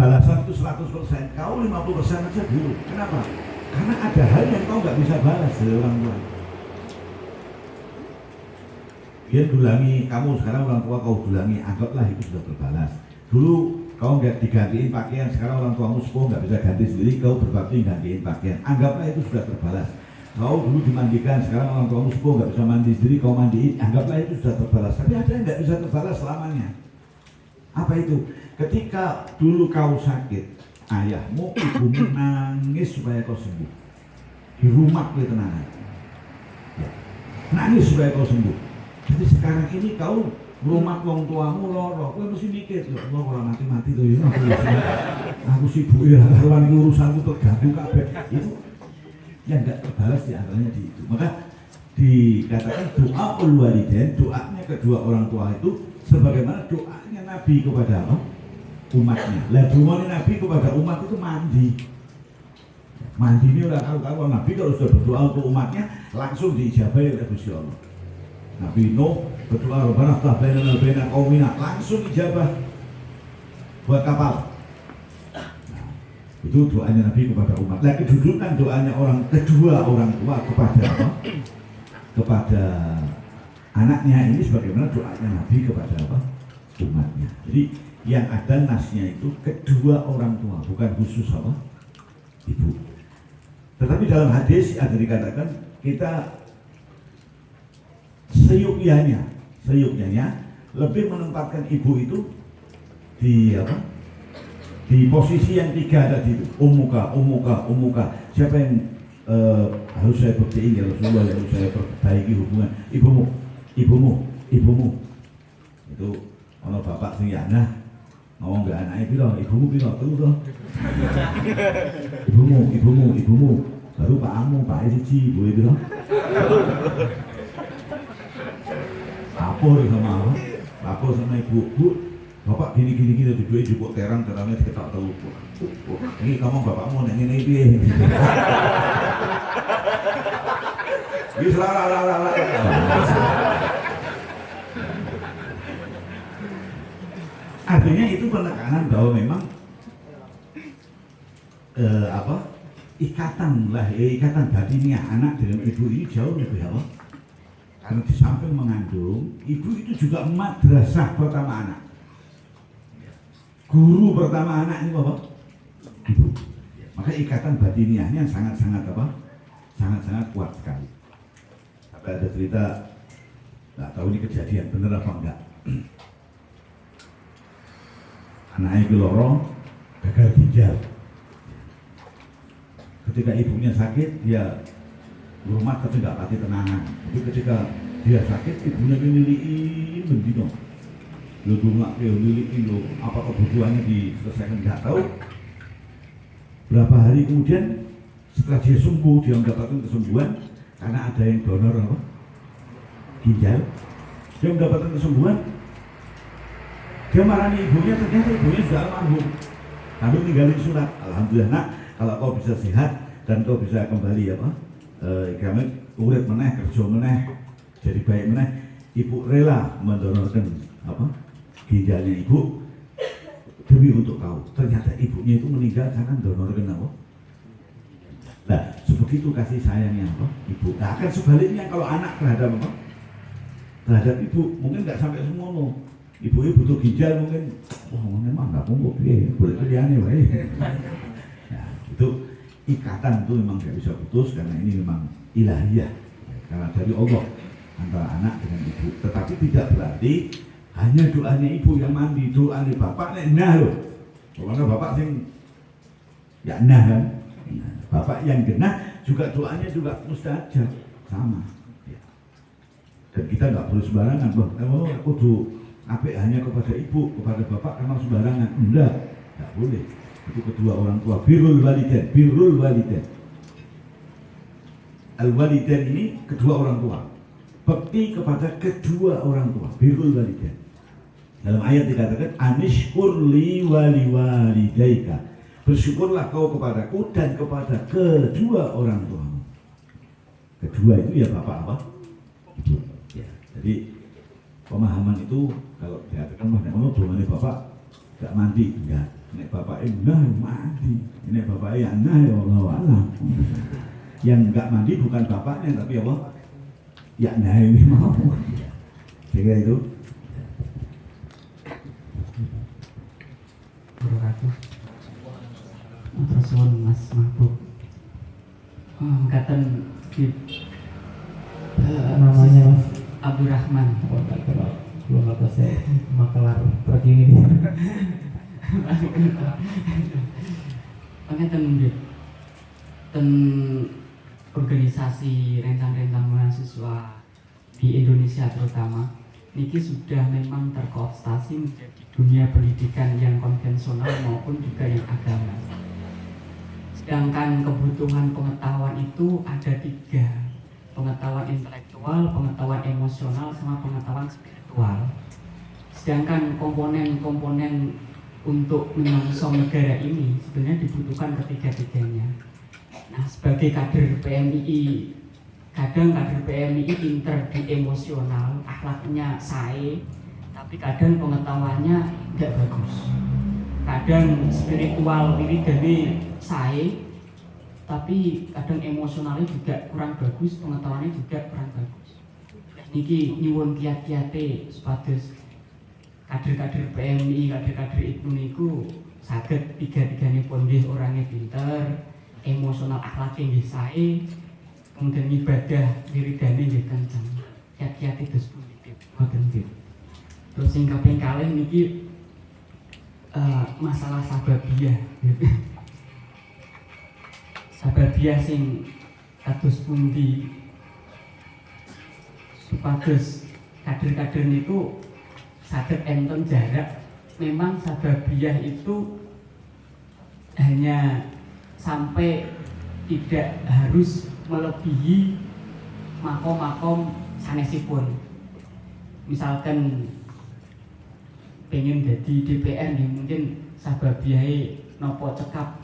balasan itu 100%, kau 50% aja dulu. Kenapa? Karena ada hal yang kau nggak bisa balas dari orang tua. Dia dulangi kamu, sekarang orang tua kau dulangi, anggaplah itu sudah berbalas. Dulu kau nggak digantiin pakaian, sekarang orang tuamu sepuh nggak bisa ganti sendiri, kau berbakti gantiin pakaian, anggaplah itu sudah terbalas. Kau dulu dimandikan, sekarang orang tuamu sepuh nggak bisa mandi sendiri, kau mandiin, anggaplah itu sudah terbalas. Tapi ada yang nggak bisa terbalas selamanya. Apa itu? Ketika dulu kau sakit, ayahmu, ibumu nangis supaya kau sembuh. Di rumah kau tenangan, ya. Nangis supaya kau sembuh. Jadi sekarang ini kau rumah wong tuamu loro, kowe mesti mikir, ya Allah ora mati-mati to ya. Aku sibuk ya karuan urusanku terganggu kabeh. Itu yang enggak terbalas di antaranya di itu. Maka dikatakan doa walidain, doanya kedua orang tua itu sebagaimana doanya Nabi kepada apa? Umatnya. Lah doanya Nabi kepada umat itu mandi. Mandi ini udah karu-karuan. Nabi kalau sudah berdoa untuk umatnya langsung diijabahi oleh Gusti Allah. Nabi Nuh berdoa Rabbana ftah bainana wa baina qaumina, langsung ijabah buat kapal. Nah, itu doanya Nabi kepada umat. Nah, kedudukan doanya kedua orang tua kepada apa? Kepada anaknya ini sebagaimana doanya Nabi kepada apa? Umatnya. Jadi yang ada nasnya itu kedua orang tua, bukan khusus apa? Ibu. Tetapi dalam hadis ada dikatakan kita seyukyanya lebih menempatkan ibu itu di apa? Di posisi yang tiga tadi itu, umuka. Siapa yang harus saya buktiin ya Rasulullah, yang harus saya perbaiki hubungan? Ibumu. Itu kalau bapak sing ya nah ngomong ke anaknya piro, ibumu piro, telu toh. Ibumu. Baru pakmu, pak siji, ibu piro. Lapor sama ibu, bu, bapak gini duduk ibu terangnya diketak tahu. Ini kamu bapakmu neng ini dia. Bisa lah. Artinya itu penekanan bahwa memang ikatan batinnya anak dengan ibu ini jauh lebih apa? Karena di samping mengandung, ibu itu juga madrasah pertama anak. Guru pertama anak ini apa? Ibu. Maka ikatan batiniahnya sangat-sangat apa? Sangat-sangat kuat sekali. Sampai ada cerita, nggak tahu ini kejadian bener apa enggak. Anaknya itu loro, gagal ginjal. Ketika ibunya sakit, dia rumah tapi nggak pati tenangan. Jadi ketika dia sakit, ibunya nilai bendino. Lo bunga, lo nilai lo apa kebutuhannya diselesaikan nggak tahu. Berapa hari kemudian setelah dia sembuh, dia mendapatkan kesembuhan karena ada yang donor apa? Ginjal. Dia mendapatkan kesembuhan. Dia marani ibunya, ternyata ibunya sudah almarhum. Lalu tinggalin surat, alhamdulillah nak, kalau kau bisa sehat dan kau bisa kembali apa? Kami urip meneh, kerja meneh, jadi baik meneh. Ibu rela mendonorkan apa? Ginjalnya ibu demi untuk kau. Ternyata ibunya itu meninggal karena mendonorkan apa? Nah, sebegitu kasih sayangnya apa? Ibu. Nah, akan sebaliknya kalau anak terhadap apa? Terhadap ibu mungkin nggak sampai semono. Ibu butuh ginjal mungkin, memang nggak kumpul, boleh pilihannya, baik. Nah, itu ikatan itu memang nggak bisa putus karena ini memang ilahiyah, karena dari Allah antara anak dengan ibu. Tetapi tidak berarti hanya doanya ibu yang mandi, doanya bapak nah loh. Karena bapak sing ya nah kan, bapak yang genah juga doanya juga mustajab sama. Dan kita nggak boleh sembarangan, kudu apik hanya kepada ibu, kepada bapak karena sembarangan. Enggak boleh. Itu kedua orang tua. Birrul walidain. Al-walidain ini kedua orang tua. Bekti kepada kedua orang tua. Birrul walidain. Dalam ayat dikatakan anishkur li walidaika. Bersyukurlah kau kepadaku dan kepada kedua orang tuamu. Kedua itu ya bapak apa? Ibu. Ya. Jadi pemahaman itu kalau dikatakan mana domane bapak gak mandi, enggak. Nek bapak enggak mandi, ini bapak ya nah ya Allah alam. Yang enggak mandi bukan bapaknya tapi apa? Ya nah ini mau. Kira itu. Wabarakatuh. Terus Mas Mahbub. Katan namanya Mas Abdurrahman. Belum apa saya makelar pergi ini. Ten organisasi rentang-rentang mahasiswa di Indonesia terutama niki sudah memang terkooptasi menjadi dunia pendidikan yang konvensional maupun juga yang agama. Sedangkan kebutuhan pengetahuan itu ada 3, pengetahuan intelektual, pengetahuan emosional, sama pengetahuan spiritual. Sedangkan komponen-komponen untuk menyongsong negara ini sebenarnya dibutuhkan ketiga-tiganya. Nah, sebagai kader PMII, kadang kader PMII pinter di emosional, akhlaknya sae, tapi kadang pengetahuannya tidak bagus. Kadang spiritual ini dari sae, tapi kadang emosionalnya juga kurang bagus, pengetahuannya juga kurang bagus. Niki nyuwun kiat-kiate supados kader-kader PMI, kader-kader IPNU niku saged tiga-tiganipun nggih orangnya pinter, emosional akhlaknya nggih sae, kemudian ibadah wiridane nggih kenceng. Kiat-kiate dos pundi ngoten nggih. Terus sing kaping kalih niki masalah sababiyah. Sababiyah sing kados pundi supados kader-kader niku saged enten jarak. Memang sababiyah itu hanya sampai tidak harus melebihi makom-makom sanesipun. Misalkan pengen jadi DPR nih, mungkin sababiyah nopo cekap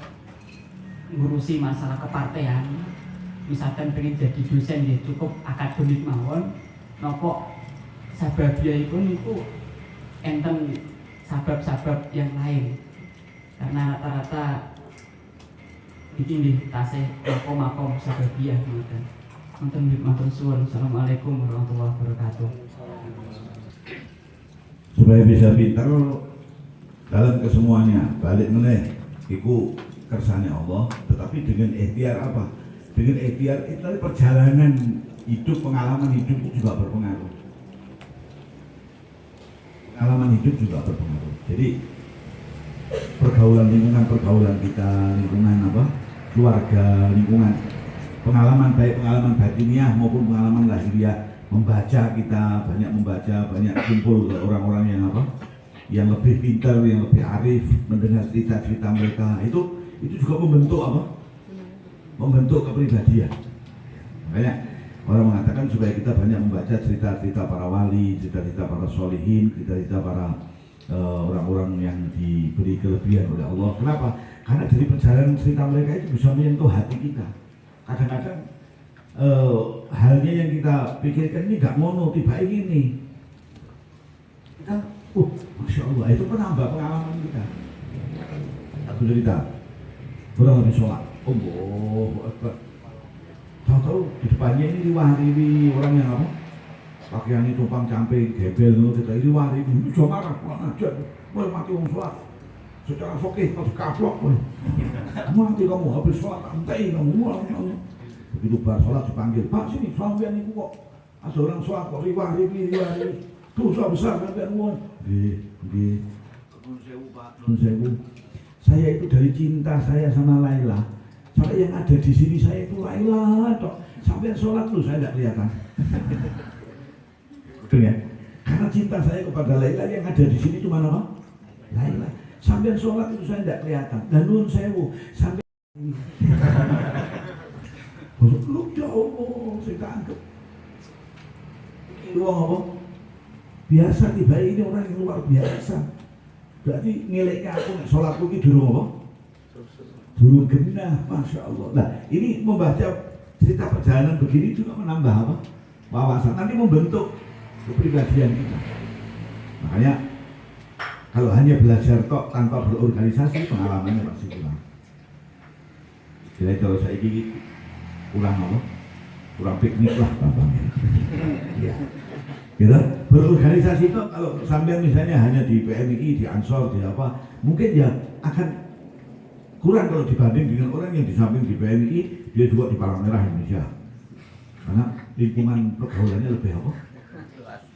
ngurusi masalah kepartean. Misalkan pengen jadi dosen ya cukup akademik mawon, nopo sababiyah pun itu enten sabab-sabab yang lain. Karena rata-rata ditindih tasih makom sababiyah ngoten. Wonten matur suwun. Assalamualaikum warahmatullahi wabarakatuh. Supaya bisa pintar dalam kesemuanya, balik meneh iku kersane Allah, tetapi dengan ikhtiar apa? Dengan ikhtiar itu perjalanan hidup, pengalaman hidup itu juga berpengaruh. Pengalaman hidup juga berpengaruh. Jadi pergaulan kita, lingkungan apa? Keluarga, lingkungan, pengalaman baik pengalaman batiniah maupun pengalaman lahiriah, membaca kita banyak membaca, banyak kumpul ke orang-orang yang apa? Yang lebih pintar, yang lebih arif, mendengar cerita-cerita mereka, itu juga membentuk apa? Membentuk kepribadian. Makanya orang mengatakan supaya kita banyak membaca cerita-cerita para wali, cerita-cerita para solihin, cerita-cerita para orang-orang yang diberi kelebihan oleh Allah. Kenapa? Karena dari perjalanan cerita mereka itu bisa menyentuh hati kita. Kadang-kadang halnya yang kita pikirkan ini gak mono, tiba ini kita, Masya Allah, itu menambah pengalaman kita. Satu cerita, orang habis sholat, Allahu Akbar, tahu-tahu di depannya ini diwariwi orang yang apa? Pakaiannya tumpang camping, gebel, kita ini diwariwi, ini juga marah, kurang ajar, boleh mati orang sholat. Secara fakih, harus kaplok, boleh. Mati kamu, habis sholat, antai kamu, mulai. Begitu bar sholat dipanggil, Pak sini, sampean ini kok ada orang sholat kok riwah-riwi, dosa besar sampean mulai. Di Nun sewu Pak, Nun sewu. Saya itu dari cinta saya sama Laila. Sampai yang ada di sini saya itu Laila, toh. Sampai sholat tuh saya tidak kelihatan. Betul ya? Karena cinta saya kepada Laila, yang ada di sini cuma apa? Laila. Sampai sholat itu saya tidak kelihatan. Dan Nun sewu sampai lu ya Allah, saya tangkap. Ini uang apa? Biasa tiba ini orang yang luar biasa. Berarti nilainya aku sholatku ini dulu apa? Dulu genah, Masya Allah. Nah ini membaca cerita perjalanan begini juga menambah apa? Wawasan, nanti membentuk kepribadian kita. Makanya kalau hanya belajar tok tanpa berorganisasi, pengalamannya pasti kurang. Jadi kalau saya gigi kurang apa? Kurang piknik lah bapaknya. Ya. Gitu. Berorganisasi itu kalau sampai misalnya hanya di PMI, di Ansor, di apa, mungkin ya akan kurang kalau dibanding dengan orang yang di samping di PMI, dia juga di Palang Merah Indonesia. Karena lingkungan pergaulannya lebih apa?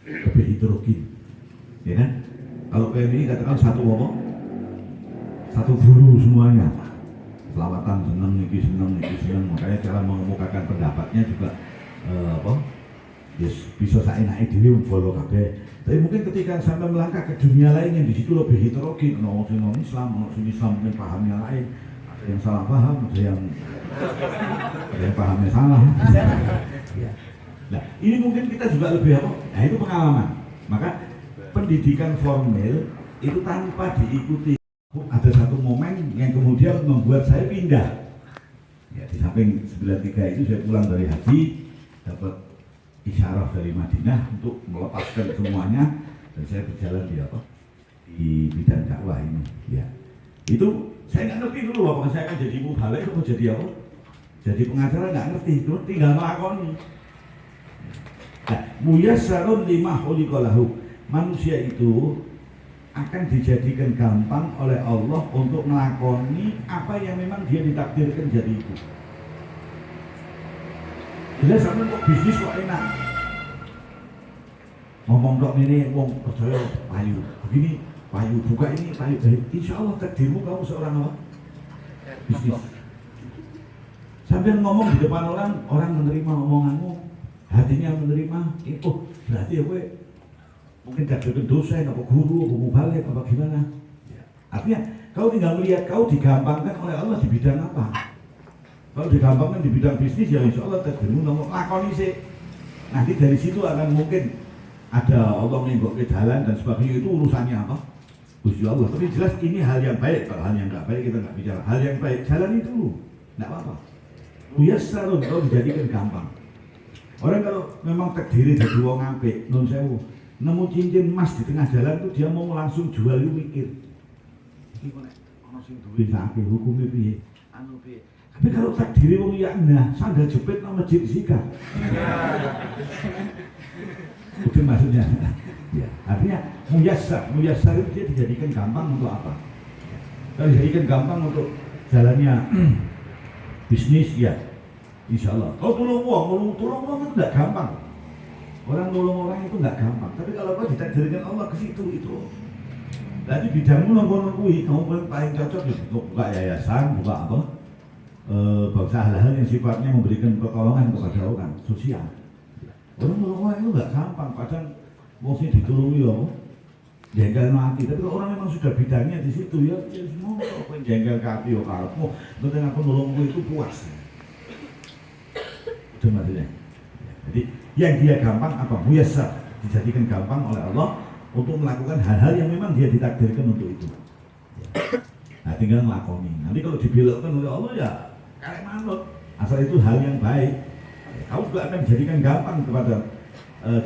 Lebih heterogen. Ya kan? Kalau PMI katakan satu apa? Satu guru semuanya. Selawatan seneng, iki seneng, makanya cara mengemukakan pendapatnya juga yes, bisa seenaknya diri follow kabeh. Tapi mungkin ketika sampai melangkah ke dunia lain yang di situ lebih heterogen, ono sing Islam, mungkin pahamnya lain, ada yang salah paham, ada yang pahamnya salah. Nah, ini mungkin kita juga lebih apa? Nah, itu pengalaman. Maka pendidikan formal itu tanpa diikuti. Ada satu momen yang kemudian membuat saya pindah. Ya, di samping 93 itu saya pulang dari haji, dapat isyarah dari Madinah untuk melepaskan semuanya, dan saya berjalan di apa? Di bidang dakwah ini. Ya, itu saya nggak ngerti dulu apakah saya akan jadi mubalik atau jadi apa? Jadi pengacara nggak ngerti, itu tinggal melakoni. Nah, muyassarun lima khuliqalahu. Manusia itu akan dijadikan gampang oleh Allah untuk melakoni apa yang memang dia ditakdirkan jadi itu. Jelas sampai kok bisnis kok enak. Ngomong dok ini wong percaya payu, begini payu, buka ini payu. Insya Allah takdirmu kamu seorang apa? Bisnis. Sambil ngomong di depan orang, orang menerima omonganmu, hatinya menerima. Oh berarti ya gue mungkin gak jadi dosen, apa guru, apa mubalik, apa gimana. Ya. Artinya kau tinggal melihat kau digampangkan oleh Allah di bidang apa. Kalau digampangkan di bidang bisnis ya insya Allah takdirmu nomor lakoni sih. Nanti dari situ akan mungkin ada Allah menggok ke jalan dan sebagainya, itu urusannya apa? Gusti Allah. Tapi jelas ini hal yang baik. Kalau hal yang nggak baik kita nggak bicara. Hal yang baik jalani dulu, nggak apa-apa. Muyassarun, kalau dijadikan gampang. Orang kalau memang takdiri dari wong apik, nun sewu, nemu cincin emas di tengah jalan tuh dia mau langsung jual itu mikir. Iki kok nek ana sing duwe sakit hukume piye? Anu piye? Tapi kalau takdir wong ya nah, sandal jepit nang masjid sikat. Itu maksudnya. Ya, artinya muyassar itu dia dijadikan gampang untuk apa? Kalau dijadikan gampang untuk jalannya bisnis ya, insya Allah. Kalau tolong uang itu nggak gampang. Orang nolong orang itu nggak gampang. Tapi kalau kau ditakdirkan Allah ke situ itu, berarti bidangmu nongkrong kui, kamu paling cocok untuk buka yayasan, buka apa? Bangsa hal-hal yang sifatnya memberikan pertolongan kepada orang sosial. Orang nolong orang itu nggak gampang. Padahal mesti ditolongi apa? Jengkel mati. Tapi kalau orang memang sudah bidangnya di situ ya semua kok jengkel kaki yo karepmu, penting aku nolongmu itu puas. Itu maksudnya. Jadi yang dia gampang apa? Muyassar, dijadikan gampang oleh Allah untuk melakukan hal-hal yang memang dia ditakdirkan untuk itu. Nah, tinggal ngelakoni. Nanti kalau dibelokkan oleh Allah ya kayak manut. Asal itu hal yang baik. Kamu juga akan dijadikan gampang kepada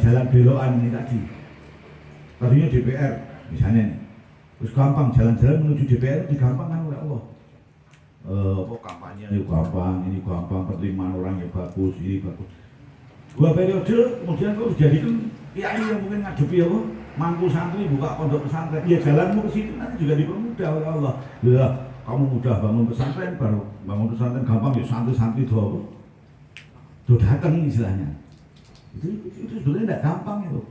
jalan belokan ini tadi. Tadinya DPR misalnya nih, terus gampang jalan-jalan menuju DPR digampangkan oleh Allah. Kampanye ini gampang, penerimaan orang yang bagus, ini bagus. 2 periode kemudian kau dijadikan kiai yang mungkin ngadepi apa? Mangku santri buka pondok pesantren. Ya jalanmu ke situ nanti juga dipermudah oleh Allah. Ya, kamu mudah bangun pesantren, baru bangun pesantren gampang ya santri-santri itu apa? Tuh datang istilahnya. Itu sebenarnya tidak gampang itu.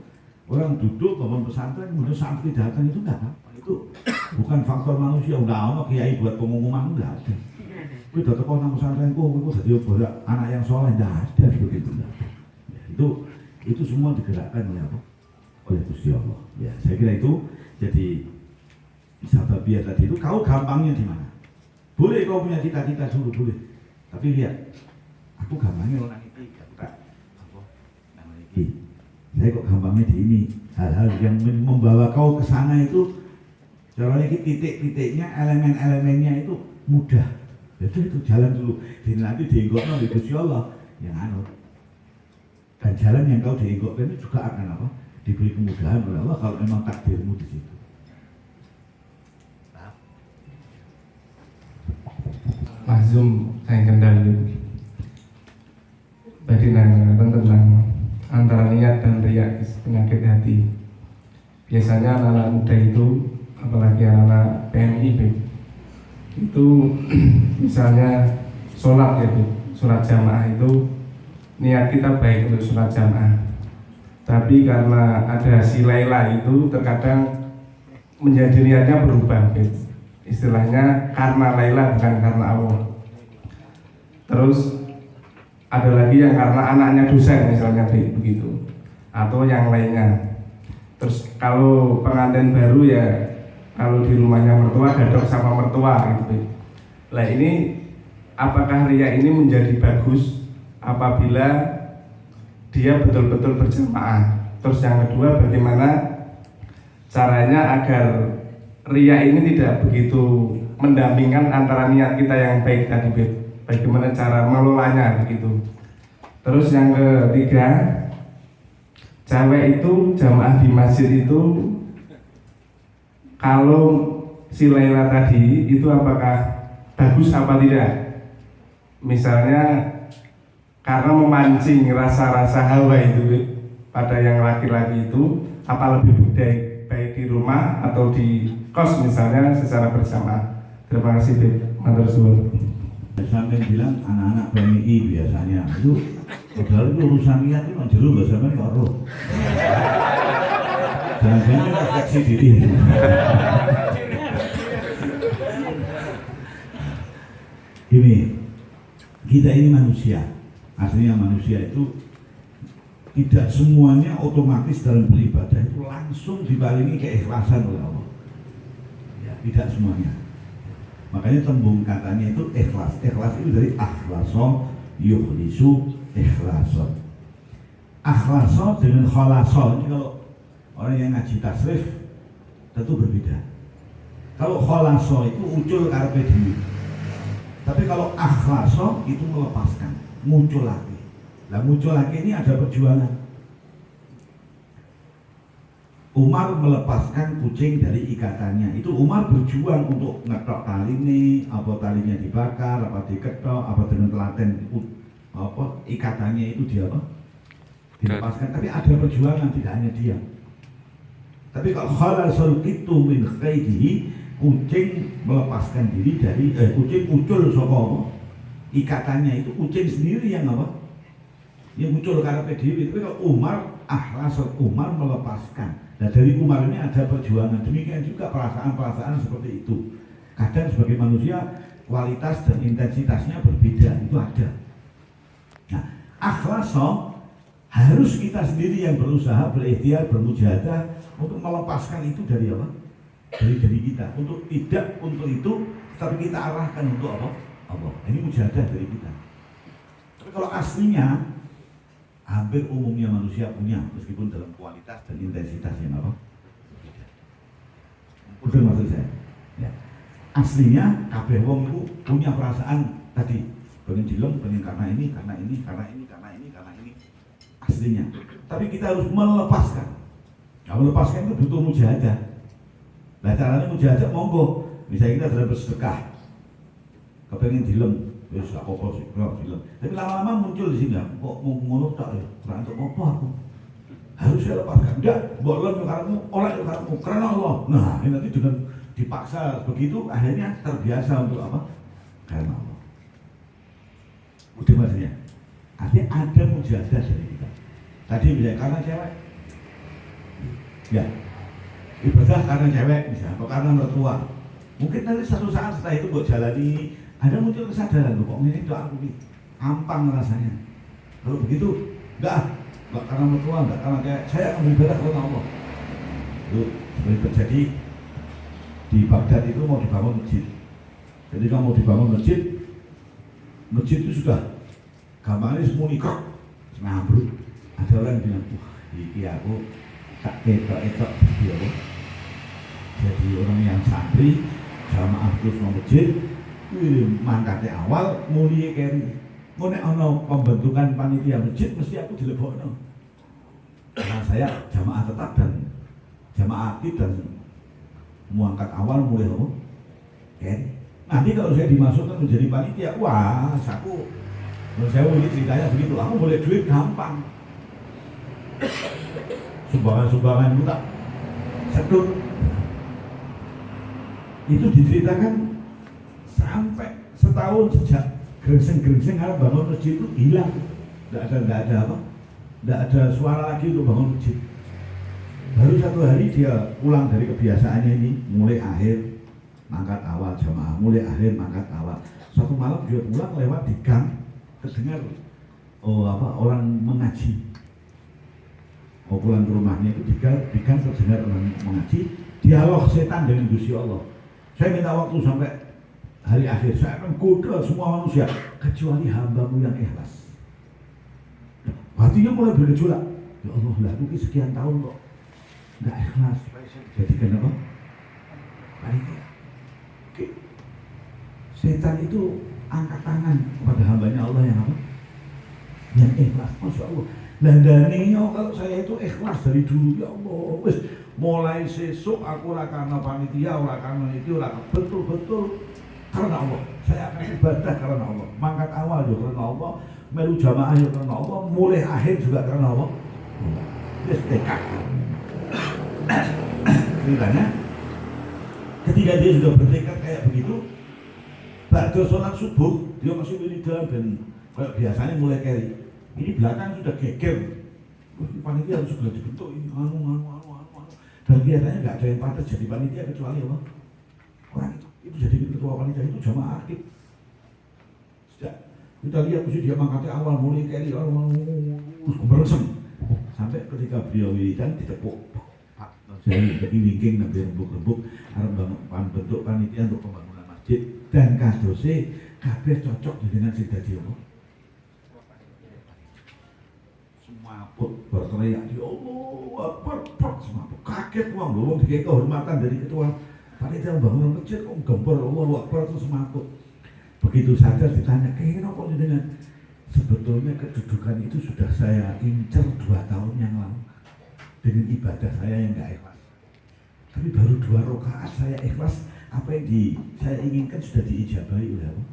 Orang duduk bangun pesantren kemudian santri datang itu tidak gampang. Itu bukan faktor manusia. Enggak ada kiai buat pengumuman, enggak ada. Kowe datang ke nang pesantrenku, kowe dadi anak yang soleh, enggak ada begitu. Itu semua digerakkan oleh apa? Oleh Gusti Allah. Ya, saya kira itu jadi sababiyah tadi itu kau gampangnya di mana? Boleh kau punya cita-cita dulu boleh. Tapi lihat, aku gampangnya orang ini tak apa namanya ini. Saya kok gampangnya di ini. Hal-hal yang membawa kau ke sana itu caranya titik-titiknya, elemen-elemennya itu mudah. Jadi itu jalan dulu. Jadi nanti dienggokno di Gusti Allah yang anut. Dan jalan yang kau dienggokkan itu juga akan apa? Diberi kemudahan oleh Allah kalau memang takdirmu di situ. Mas Zum saya kendali tadi tentang antara niat dan riya penyakit hati. Biasanya anak-anak muda itu, apalagi anak PMI itu misalnya sholat ya, sholat jamaah itu niat kita baik untuk sholat jamaah, tapi karena ada si Laila itu terkadang menjadi niatnya berubah gitu. Istilahnya karena Laila bukan karena Allah. Terus ada lagi yang karena anaknya dosen misalnya begitu, atau yang lainnya. Terus kalau pengantin baru ya kalau di rumahnya mertua gadok sama mertua gitu. Lah ini apakah riya ini menjadi bagus apabila dia betul-betul berjamaah? Terus yang kedua, bagaimana caranya agar riya ini tidak begitu mendampingkan antara niat kita yang baik tadi, bagaimana cara melolanya begitu. Terus yang ketiga, cewek itu jamaah di masjid itu kalau si Laila tadi itu apakah bagus apa tidak? Misalnya karena memancing rasa-rasa hawa itu pada yang laki-laki itu, apa lebih baik di rumah atau di kos misalnya secara bersama. Terima kasih Matur suwun. Sampai bilang anak-anak PMI biasanya itu padahal itu urusan niat itu jero lho sampean kok roh. Jangan-jangan refleksi diri. Gini, kita ini manusia. Artinya manusia itu tidak semuanya otomatis dalam beribadah itu langsung dibarengi keikhlasan oleh Allah. Ya, tidak semuanya. Makanya tembung katanya itu ikhlas. Ikhlas itu dari akhlason yukhlisu ikhlason. Akhlason dengan khalason ini kalau orang yang ngaji tasrif tentu berbeda. Kalau khalason itu muncul karepe dhewe. Tapi kalau akhlason itu melepaskan, muncul lagi. Nah muncul lagi ini ada perjuangan. Umar melepaskan kucing dari ikatannya. Itu Umar berjuang untuk ngetok tali ini, apa talinya dibakar, apa diketok, apa dengan telaten apa ikatannya itu dia apa? Dilepaskan. Tapi ada perjuangan, tidak hanya dia. Tapi kalau khalasul itu min khaidihi, kucing melepaskan diri dari kucing muncul saka apa? Ikatannya itu kucing sendiri yang apa? Yang muncul karena PDW. Tapi kalau Umar Umar melepaskan. Nah dari Umar ini ada perjuangan. Demikian juga perasaan-perasaan seperti itu. Kadang sebagai manusia kualitas dan intensitasnya berbeda, itu ada. Nah, akhlaso harus kita sendiri yang berusaha, berikhtiar, bermujahadah untuk melepaskan itu dari apa? Dari diri kita. Untuk tidak untuk itu, tapi kita arahkan untuk apa? Allah. Ini mujahadah dari kita. Tapi kalau aslinya hampir umumnya manusia punya, meskipun dalam kualitas dan intensitas yang apa? Udah maksud saya. Ya. Aslinya kabeh wong itu punya perasaan tadi, pengen dilem, pengen karena ini. Aslinya. Tapi kita harus melepaskan. Nah, melepaskan itu butuh mujahadah. Nah, caranya mujahadah monggo. Misalnya kita dalam bersedekah, kepengen dilem, wis gak apa-apa sih, dilem. Tapi lama-lama muncul di sini, kok mau ngono tak ya? Untuk apa aku? Harus saya lepaskan. Enggak, mbok lem yo karepmu, ora yo karepmu, karena Allah. Nah, ini nanti dengan dipaksa begitu akhirnya terbiasa untuk apa? Karena Allah. Udah maksudnya. Artinya ada mujahadah dari kita. Tadi misalnya karena cewek, ya ibadah karena cewek misalnya, atau karena mertua. Mungkin nanti satu saat setelah itu buat jalani, ada muncul kesadaran loh, kok ini itu aku nih, ampang rasanya. Kalau begitu, enggak karena mertua, enggak karena cewek, saya akan beribadah karena Allah. Itu seperti terjadi di Baghdad itu mau dibangun masjid. Jadi kalau mau dibangun masjid itu sudah gambarnya semua nikah, ngambruk. Ada orang bilang, wah ini aku tak etok jadi orang yang santri, jamaah terus mau masjid, mangkatnya awal, mulia keri. Mau nek ono pembentukan panitia masjid, mesti aku dilebokno. Karena saya jamaah tetap dan jamaah aktif dan muangkat awal mulai apa? Keri. Nanti kalau saya dimasukkan menjadi panitia, wah, saya ini ceritanya begitu, aku boleh duit gampang. Sumbangan-sumbangan itu tak sedut. Itu diceritakan sampai setahun sejak gerengseng harap bangun masjid itu hilang. Tidak ada apa? Tidak ada suara lagi untuk bangun masjid. Baru satu hari dia pulang dari kebiasaannya ini, mulai akhir mangkat awal jamaah, mulai akhir mangkat awal. Suatu malam dia pulang lewat di gang, terdengar orang mengaji. Mau pulang ke rumahnya itu di gang terdengar orang mengaji, dialog setan dengan Gusti Allah. Saya minta waktu sampai hari akhir, saya akan goda semua manusia kecuali hambamu yang ikhlas. Hatinya mulai bergejolak. Ya Allah, lah aku sekian tahun kok nggak ikhlas. Jadi kenapa? Panitia. Oke. Setan itu angkat tangan kepada hambanya Allah yang apa? Yang ikhlas. Masya Allah. Landaninya kalau saya itu ikhlas dari dulu, ya Allah, wis mulai sesuk aku ora karena panitia, ora karena itu, ora betul-betul karena Allah. Saya akan ibadah karena Allah. Mangkat awal juga karena Allah, melu jamaah juga karena Allah, mulai akhir juga karena Allah. Wis tekad. Ceritanya ketika dia sudah bertekad kayak begitu, ba'da sholat subuh dia masih wiridan dan kayak biasanya mulai keri. Ini belakang sudah geger. Panitia harus segera dibentuk ini anu. Dan biasanya nggak ada yang pantas jadi panitia kecuali apa? Orang itu jadi ketua panitia itu jamaah aktif. Sejak kita lihat mesti dia mangkatnya awal mulai keri bersem sampai ketika beliau wiridan ditepuk. Jadi wingking nabi rembuk harap bentuk panitia untuk pembangunan masjid dan kadose kabeh cocok dengan sing dadi apa? Semaput berteriak di Allah Akbar, semaput kaget uang belum dikasih kehormatan dari ketua panitia pembangunan masjid kok gempar Allah Akbar itu semaput. Begitu sadar ditanya kayaknya apa dengan sebetulnya kedudukan itu sudah saya incer 2 tahun yang lalu. dengan ibadah saya yang nggak ikhlas. Tapi baru 2 rakaat saya ikhlas, apa yang saya inginkan sudah diijabahi oleh Allah.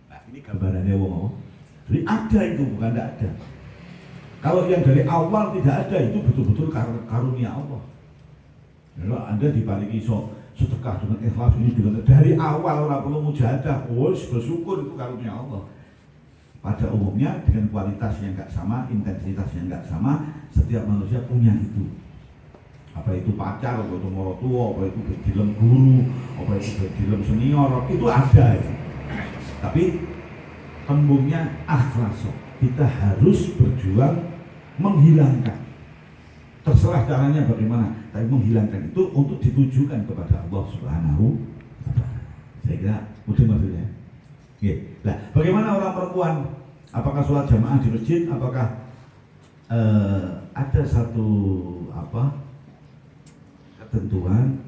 Nah, ini gambarannya wong. Jadi ada itu, bukan tidak ada. Kalau yang dari awal tidak ada, itu betul-betul karunia Allah. Kalau Anda diparingi sedekah dengan ikhlas ini dengan dari awal orang perlu mujahadah, bersyukur, itu karunia Allah. Pada umumnya dengan kualitas yang nggak sama, intensitas yang nggak sama, setiap manusia punya itu. Apa itu pacar, apa itu morotua, apa itu bedilem guru, apa itu bedilem senior, itu ada itu. Tapi tembungnya akhlas. Kita harus berjuang menghilangkan. Terserah caranya bagaimana, tapi menghilangkan itu untuk ditujukan kepada Allah Subhanahu wa Ta'ala. Saya kira itu maksudnya. Ya. Nah, bagaimana orang perempuan? Apakah sholat jamaah di masjid? Apakah ada satu ketentuan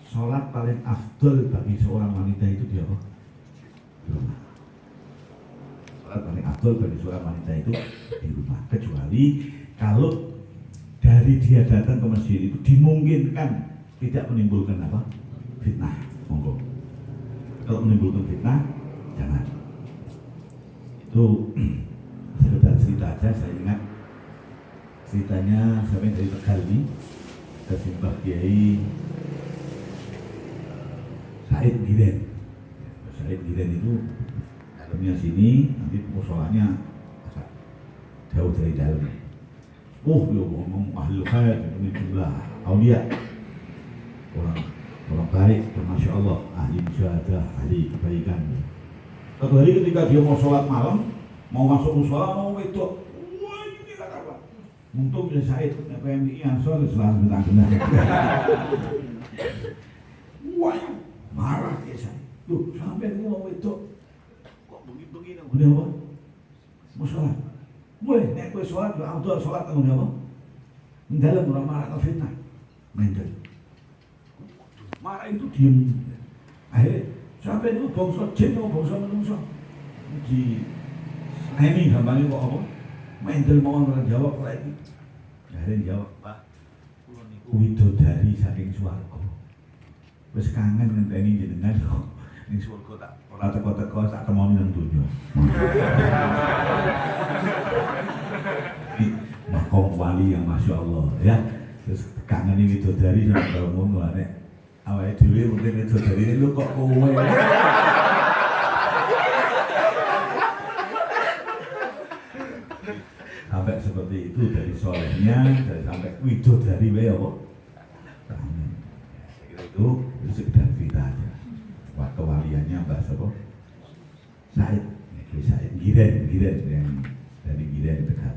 sholat paling afdol bagi seorang wanita itu di apa? Di rumah. Sholat paling afdol bagi seorang wanita itu di rumah. Kecuali kalau dari dia datang ke masjid itu dimungkinkan tidak menimbulkan apa? Fitnah. Monggo. Kalau menimbulkan fitnah, jangan. Itu sekedar cerita aja. Saya ingat ceritanya sampai dari Tegali ke Simbah Kiai Said Giren. Said Giren itu dalamnya sini, nanti musolanya agak jauh dari dalam. Dia ngomong ahli khair, ini jumlah aulia, orang baik, masya Allah, ahli mujahadah, ahli kebaikan. Satu hari ketika dia mau sholat malam, mau masuk musola, mau wedok, wah ini kata apa? Untung dia Said, PMI Ansor, selalu benar-benar. Wah, marah dia Said. Tuh, sampai mau wedok, kok begini-begini, udah apa? Musola. Boleh, nek kowe sholat, auto sholat kamu apa? Mendalam orang marah atau fitnah, mental. Marah itu diem. Akhirnya sampai itu bangsa jin atau bangsa manusia di ini gampangnya kok apa? Mental mau orang jawab lagi. Akhirnya jawab, Pak, widodari saking swarga. Wis kangen ngenteni jenengan kok ning swarga tak ora teko-teko sak temoni nang donya. Makom wali yang masya Allah ya. Terus kangen ini widodari sampai ngomong nek awake dhewe mungkin widodari lu kok kowe. Sampai seperti itu dari solehnya, dari sampai widodari wae apa? Kangen. Kira itu sekedar cerita aja. Wah, kewaliannya Mbak Sopo Said Giren yang dari Giren dekat.